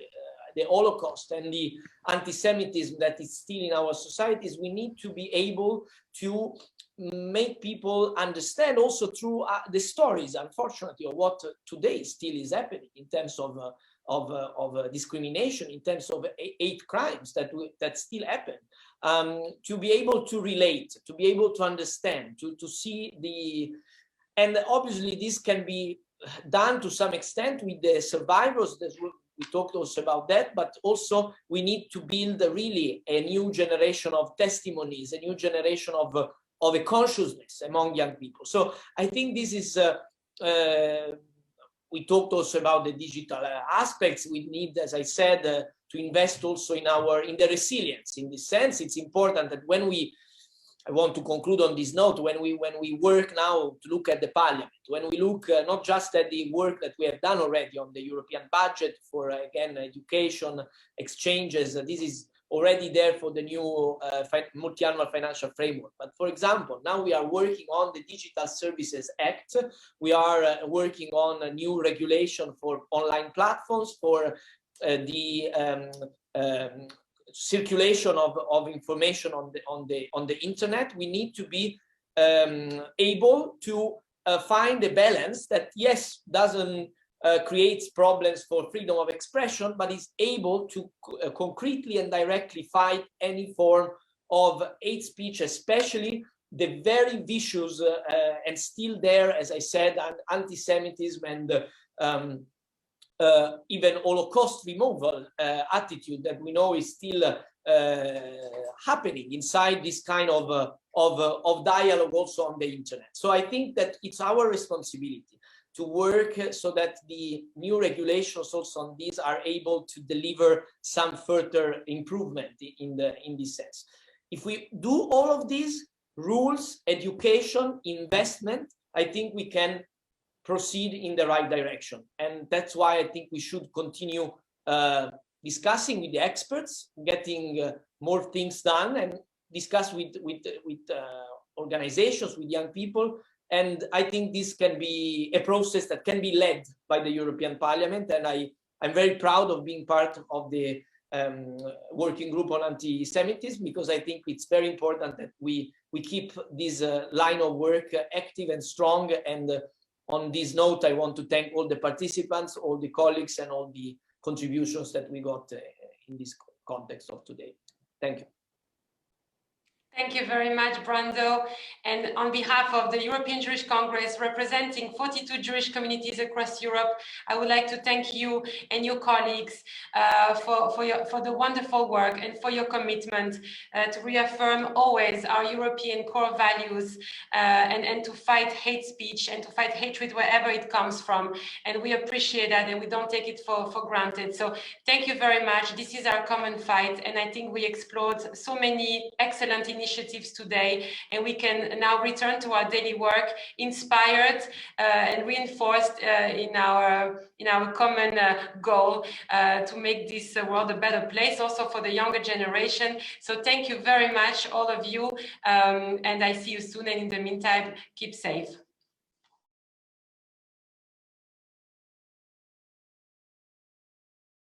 the Holocaust and the anti-Semitism that is still in our societies, we need to be able to make people understand also through the stories, unfortunately, of what today still is happening in terms of discrimination, in terms of hate crimes that still happen, to be able to relate, to be able to understand, to see and obviously this can be done to some extent with the survivors. We talked also about that, but also we need to build really a new generation of testimonies, a new generation of a consciousness among young people. So I think this is we talked also about the digital aspects. We need, as I said, to invest also in the resilience. In this sense, it's important that I want to conclude on this note, when we work now to look at the Parliament, when we look not just at the work that we have done already on the European budget for, again, education, exchanges, this is already there for the new multi-annual financial framework. But for example, now we are working on the Digital Services Act. We are working on a new regulation for online platforms, for the circulation of information on the internet. We need to be able to find a balance that, yes, doesn't creates problems for freedom of expression, but is able to concretely and directly fight any form of hate speech, especially the very vicious and still there, as I said, anti-Semitism and even Holocaust removal attitude that we know is still happening inside this kind of dialogue also on the internet. So I think that it's our responsibility to work so that the new regulations also on these are able to deliver some further improvement in this sense. If we do all of these rules, education, investment, I think we can proceed in the right direction. And that's why I think we should continue discussing with the experts, getting more things done, and discuss with organizations, with young people. And I think this can be a process that can be led by the European Parliament. And I'm very proud of being part of the working group on anti-Semitism, because I think it's very important that we keep this line of work active and strong. And on this note, I want to thank all the participants, all the colleagues, and all the contributions that we got in this context of today. Thank you. Thank you very much, Brando. And on behalf of the European Jewish Congress, representing 42 Jewish communities across Europe, I would like to thank you and your colleagues for the wonderful work and for your commitment to reaffirm always our European core values and to fight hate speech and to fight hatred wherever it comes from. And we appreciate that, and we don't take it for granted. So thank you very much. This is our common fight, and I think we explored so many excellent initiatives today, and we can now return to our daily work inspired and reinforced in our common goal to make this world a better place also for the younger generation. So thank you very much, all of you, and I see you soon, and in the meantime, keep safe.